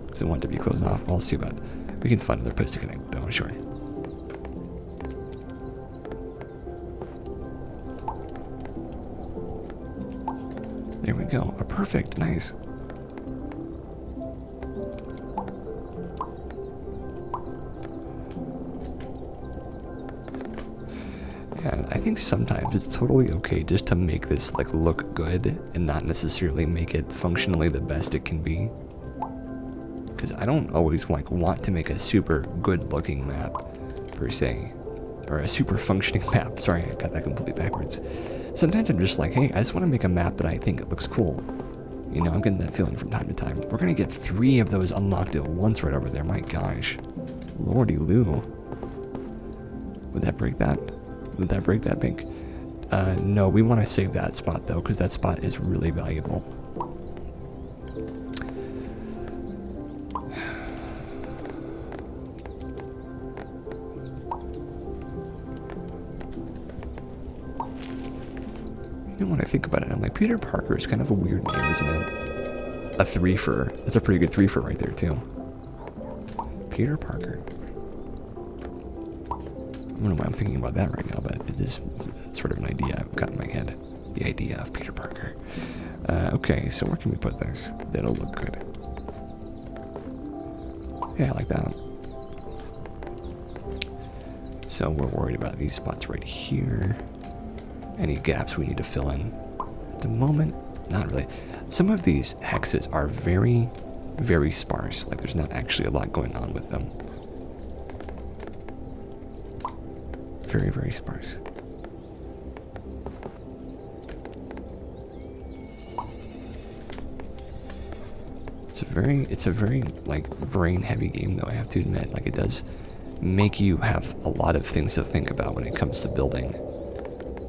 Because I want to be close enough. Well, let's see about it. We can find another place to connect, though, sure. There we go. Oh, perfect. Nice. And I think sometimes it's totally okay just to make this like look good and not necessarily make it functionally the best it can be. Because I don't always like want to make a super good looking map per se, or a super functioning map. Sorry, I got that completely backwards. Sometimes I'm just like, hey, I just want to make a map that I think it looks cool. You know, I'm getting that feeling from time to time. We're gonna get 3 of those unlocked at once right over there. My gosh, lordy Lou. Would that break that? Would that break that pink? No, we want to save that spot though, because that spot is really valuable. You know, when I think about it, I'm like, Peter Parker is kind of a weird name, isn't it? A 3-fer. That's a pretty good 3-fer right there too. Peter Parker. I don't know why I'm thinking about that right now, but it is sort of an idea I've got in my head. The idea of Peter Parker. Okay, so where can we put this? That'll look good. Yeah, I like that. So we're worried about these spots right here. Any gaps we need to fill in. At the moment, not really. Some of these hexes are very, very sparse. Like there's not actually a lot going on with them. Very, very sparse. It's a very like brain heavy game though, I have to admit. Like it does make you have a lot of things to think about when it comes to building.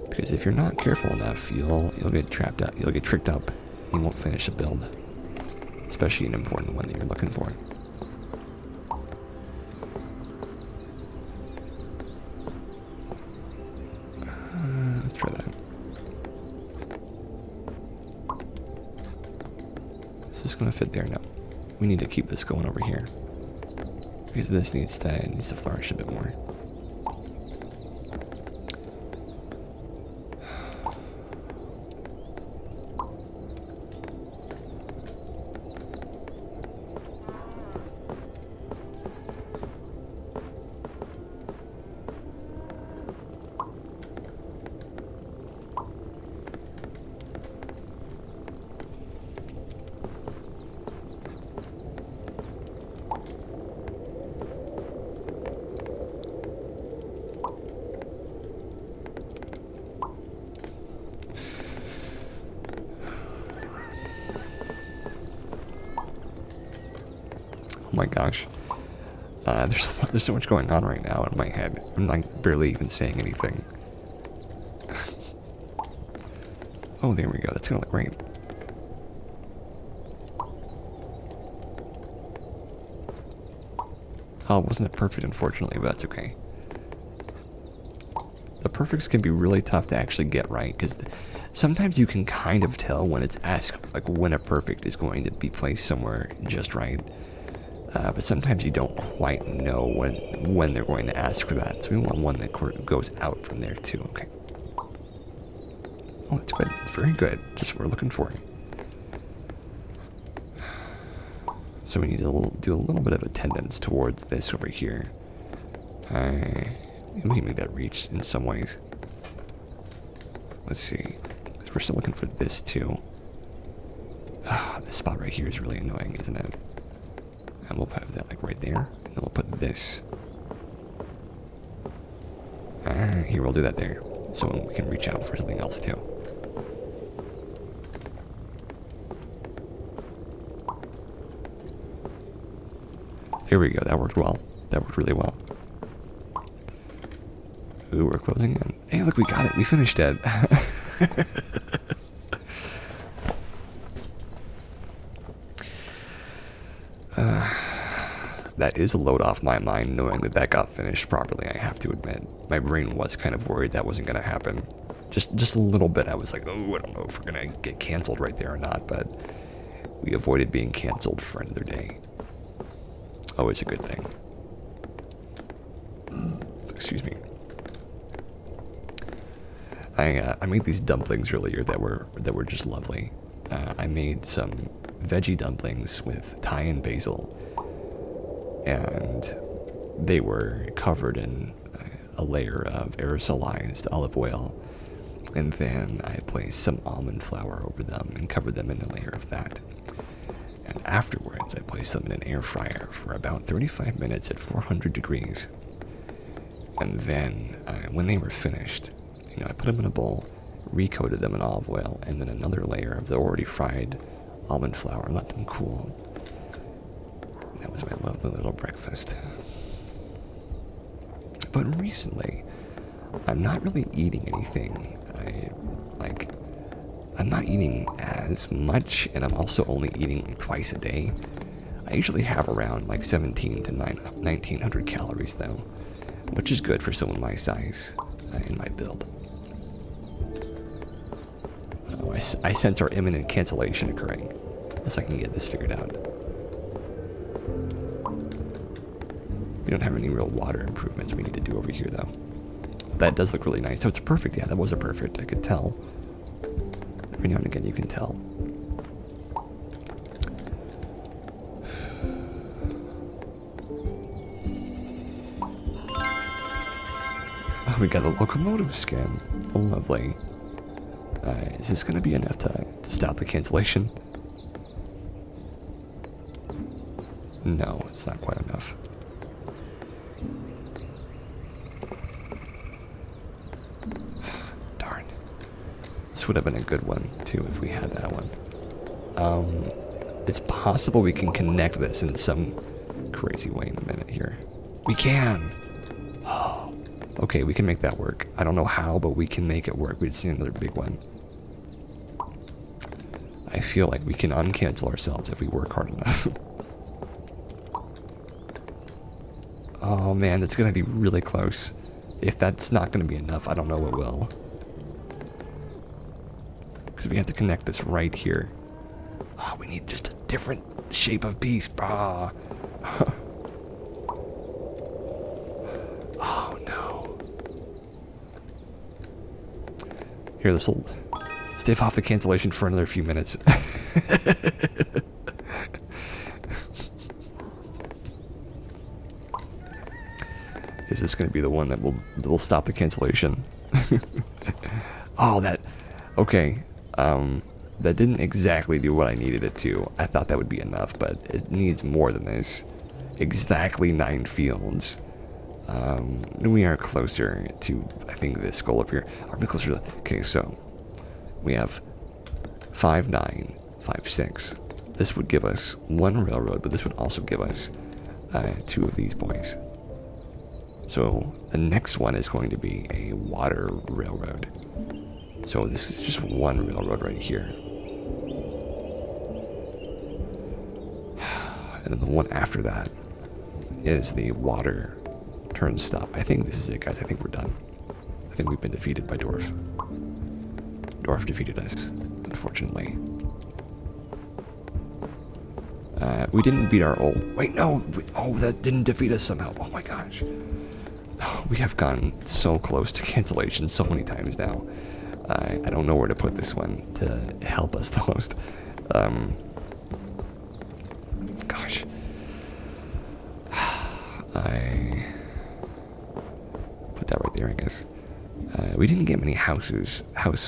Because if you're not careful enough, you'll get trapped up, you'll get tricked up, you won't finish a build. Especially an important one that you're looking for. Let's try that. Is this gonna fit there? No. We need to keep this going over here. Because this needs to flourish a bit more. Oh my gosh. There's so much going on right now in my head. I'm like barely even saying anything. Oh, there we go. That's gonna look great. Oh, wasn't it perfect, unfortunately, but that's okay. perfects can be really tough to actually get right, because sometimes you can kind of tell when it's asked, like when a perfect is going to be placed somewhere just right. But sometimes you don't quite know when they're going to ask for that. So we want one that goes out from there too. Okay. Oh, that's good. It's very good. Just what we're looking for. So we need to do a little bit of attendance towards this over here. We can make that reach in some ways. Let's see. Because we're still looking for this too. This spot right here is really annoying, isn't it? And we'll have that like right there. And then we'll put this. Here, we'll do that there. So we can reach out for something else too. Here we go. That worked well. That worked really well. Ooh, we're closing in. Hey, look, we got it. We finished it. That is a load off my mind, knowing that that got finished properly, I have to admit. My brain was kind of worried that wasn't going to happen. Just a little bit. I was like, oh, I don't know if we're going to get canceled right there or not, but we avoided being canceled for another day. Always a good thing. Excuse me. I made these dumplings earlier that were just lovely. I made some veggie dumplings with Thai and basil, and they were covered in a layer of aerosolized olive oil, and then I placed some almond flour over them and covered them in a layer of that. And afterwards, I placed them in an air fryer for about 35 minutes at 400 degrees. And then, when they were finished, I put them in a bowl, recoated them in olive oil, and then another layer of the already fried almond flour, and let them cool. That was my lovely little breakfast. But recently, I'm not really eating anything. I'm not eating as much, and I'm also only eating twice a day. I usually have around 17 to 1900 calories though, which is good for someone my size and my build. I sense our imminent cancellation occurring, unless I can get this figured out. We don't have any real water improvements we need to do over here though. That does look really nice. So it's perfect. Yeah, that was a perfect. I could tell. Every now and again you can tell. Oh, we got a locomotive scan. Oh, lovely. Is this going to be enough to stop the cancellation? No, it's not quite enough. Darn. This would have been a good one, too, if we had that one. It's possible we can connect this in some crazy way in a minute here. We can! Oh, okay, we can make that work. I don't know how, but we can make it work. We just need another big one. I feel like we can uncancel ourselves if we work hard enough. Oh man, that's gonna be really close. If that's not gonna be enough, I don't know what will. Because we have to connect this right here. Oh, we need just a different shape of piece. Oh no. Here, this will stave off the cancellation for another few minutes. Is this going to be the one that will stop the cancellation? Oh, okay. That didn't exactly do what I needed it to. I thought that would be enough, but it needs more than this. Exactly 9 fields. We are closer to, I think, this goal up here. Are we closer to? Okay, so we have 5, 9, 5, 6. This would give us 1 railroad, but this would also give us 2 of these boys. So the next one is going to be a water railroad. So this is just 1 railroad right here. And then the one after that is the water turn stop. I think this is it, guys. I think we're done. I think we've been defeated by Dwarf. Dwarf defeated us, unfortunately. We didn't beat our old... Wait, no! Oh, that didn't defeat us somehow. Oh my gosh. We have gone so close to cancellation so many times now. I don't know where to put this one to help us the most. Gosh. I put that right there, I guess. We didn't get many house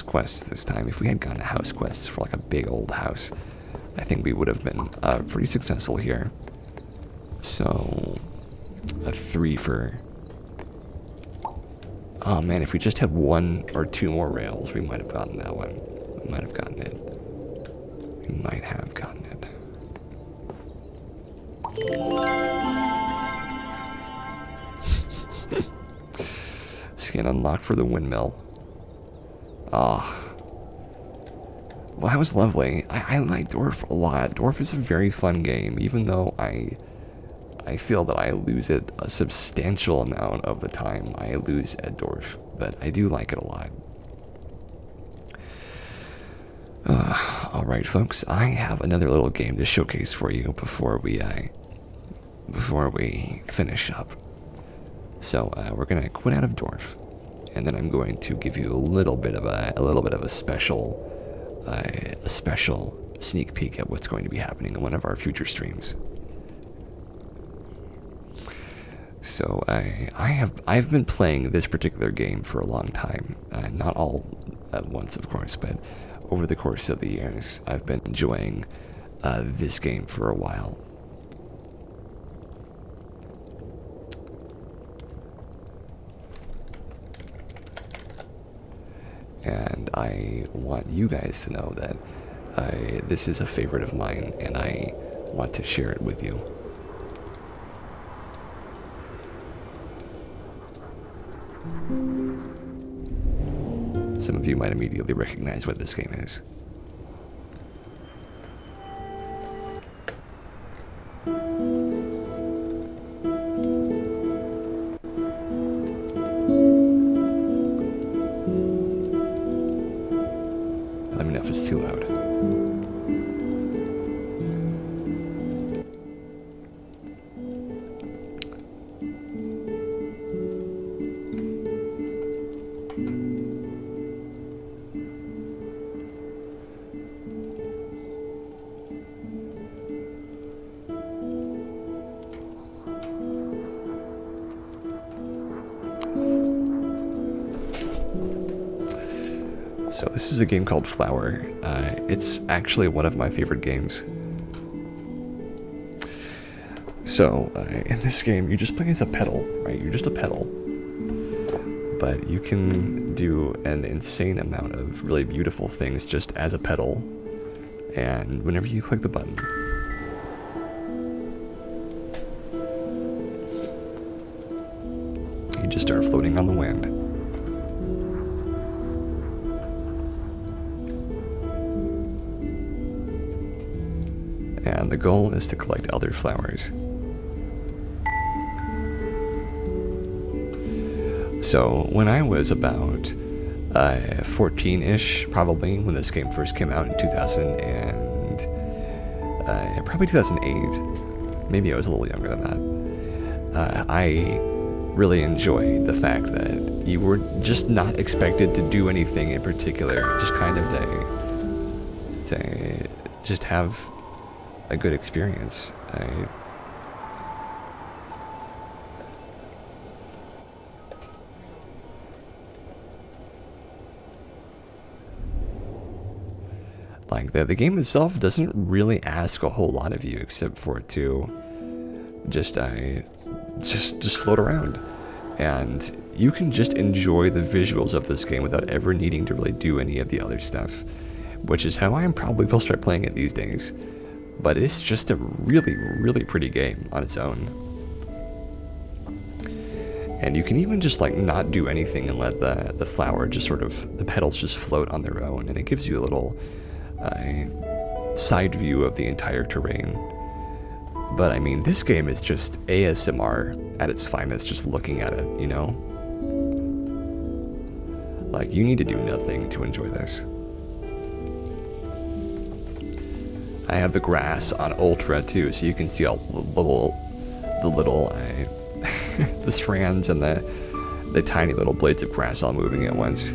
quests this time. If we had gone to house quests for like a big old house, I think we would have been pretty successful here. So, a 3 for... Oh man, if we just had 1 or 2 more rails, we might have gotten that one. We might have gotten it. We might have gotten it. Skin unlocked for the windmill. Ah. Well, that was lovely. I like Dwarf a lot. Dwarf is a very fun game, even though I feel that I lose it a substantial amount of the time I lose at Dwarf, but I do like it a lot. Alright folks, I have another little game to showcase for you before we finish up. So we're gonna quit out of Dwarf, and then I'm going to give you a little bit of a special sneak peek at what's going to be happening in one of our future streams. So I've been playing this particular game for a long time, not all at once, of course, but over the course of the years, I've been enjoying this game for a while. And I want you guys to know that this is a favorite of mine, and I want to share it with you. Some of you might immediately recognize what this game is. Let me know if it's too loud. So this is a game called Flower. It's actually one of my favorite games. So in this game, you just play as a pedal, right? You're just a pedal. But you can do an insane amount of really beautiful things just as a pedal. And whenever you click the button, you just start floating on the wind. And the goal is to collect other flowers. So when I was about 14-ish, probably, when this game first came out in 2000 and probably 2008, maybe I was a little younger than that, I really enjoyed the fact that you were just not expected to do anything in particular, just kind of to just have a good experience. Like the game itself doesn't really ask a whole lot of you except for it to just float around, and you can just enjoy the visuals of this game without ever needing to really do any of the other stuff, which is how I probably will start playing it these days. But it's just a really, really pretty game on its own. And you can even just like not do anything and let the flower just sort of, the petals just float on their own, and it gives you a little side view of the entire terrain. But I mean, this game is just ASMR at its finest, just looking at it, you know? Like, you need to do nothing to enjoy this. I have the grass on ultra too, so you can see all the little the strands and the tiny little blades of grass all moving at once.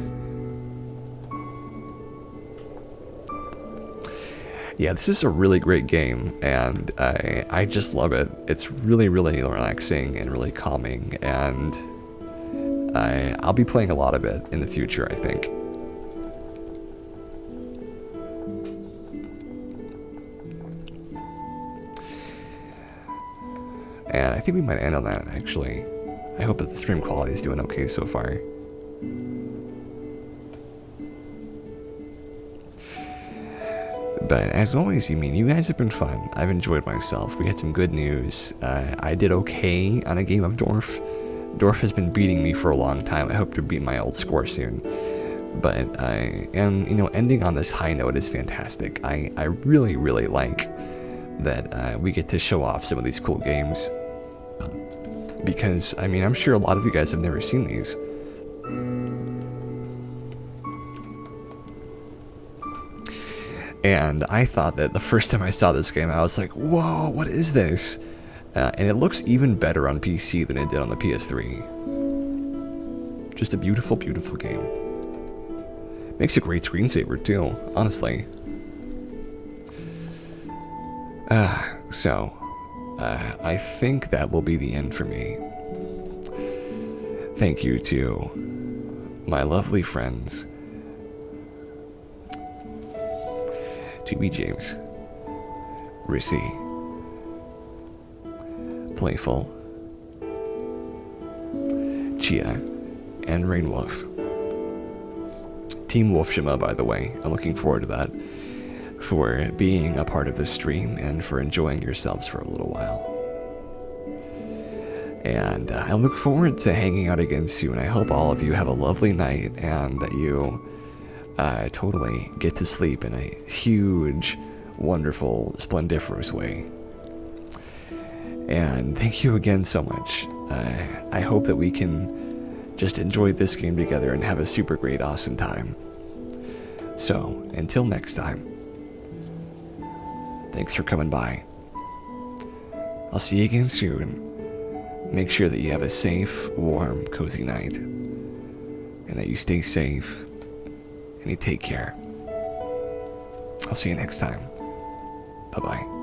Yeah, this is a really great game, and I just love it. It's really, really relaxing and really calming, and I'll be playing a lot of it in the future, I think. And I think we might end on that, actually. I hope that the stream quality is doing okay so far. But as always, you guys have been fun. I've enjoyed myself. We had some good news. I did okay on a game of Dwarf. Dwarf has been beating me for a long time. I hope to beat my old score soon. But ending on this high note is fantastic. I really, really like that we get to show off some of these cool games. Because, I'm sure a lot of you guys have never seen these. And I thought that the first time I saw this game, I was like, whoa, what is this? And it looks even better on PC than it did on the PS3. Just a beautiful, beautiful game. Makes a great screensaver too, honestly. I think that will be the end for me. Thank you to my lovely friends, GB James, Rissy, Playful, Chia, and Rainwolf. Team Wolfshima, by the way. I'm looking forward to that. For being a part of this stream and for enjoying yourselves for a little while. And I look forward to hanging out again soon. I hope all of you have a lovely night and that you totally get to sleep in a huge, wonderful, splendiferous way. And thank you again so much. I hope that we can just enjoy this game together and have a super great, awesome time. So, until next time, thanks for coming by. I'll see you again soon. Make sure that you have a safe, warm, cozy night. And that you stay safe. And you take care. I'll see you next time. Bye-bye.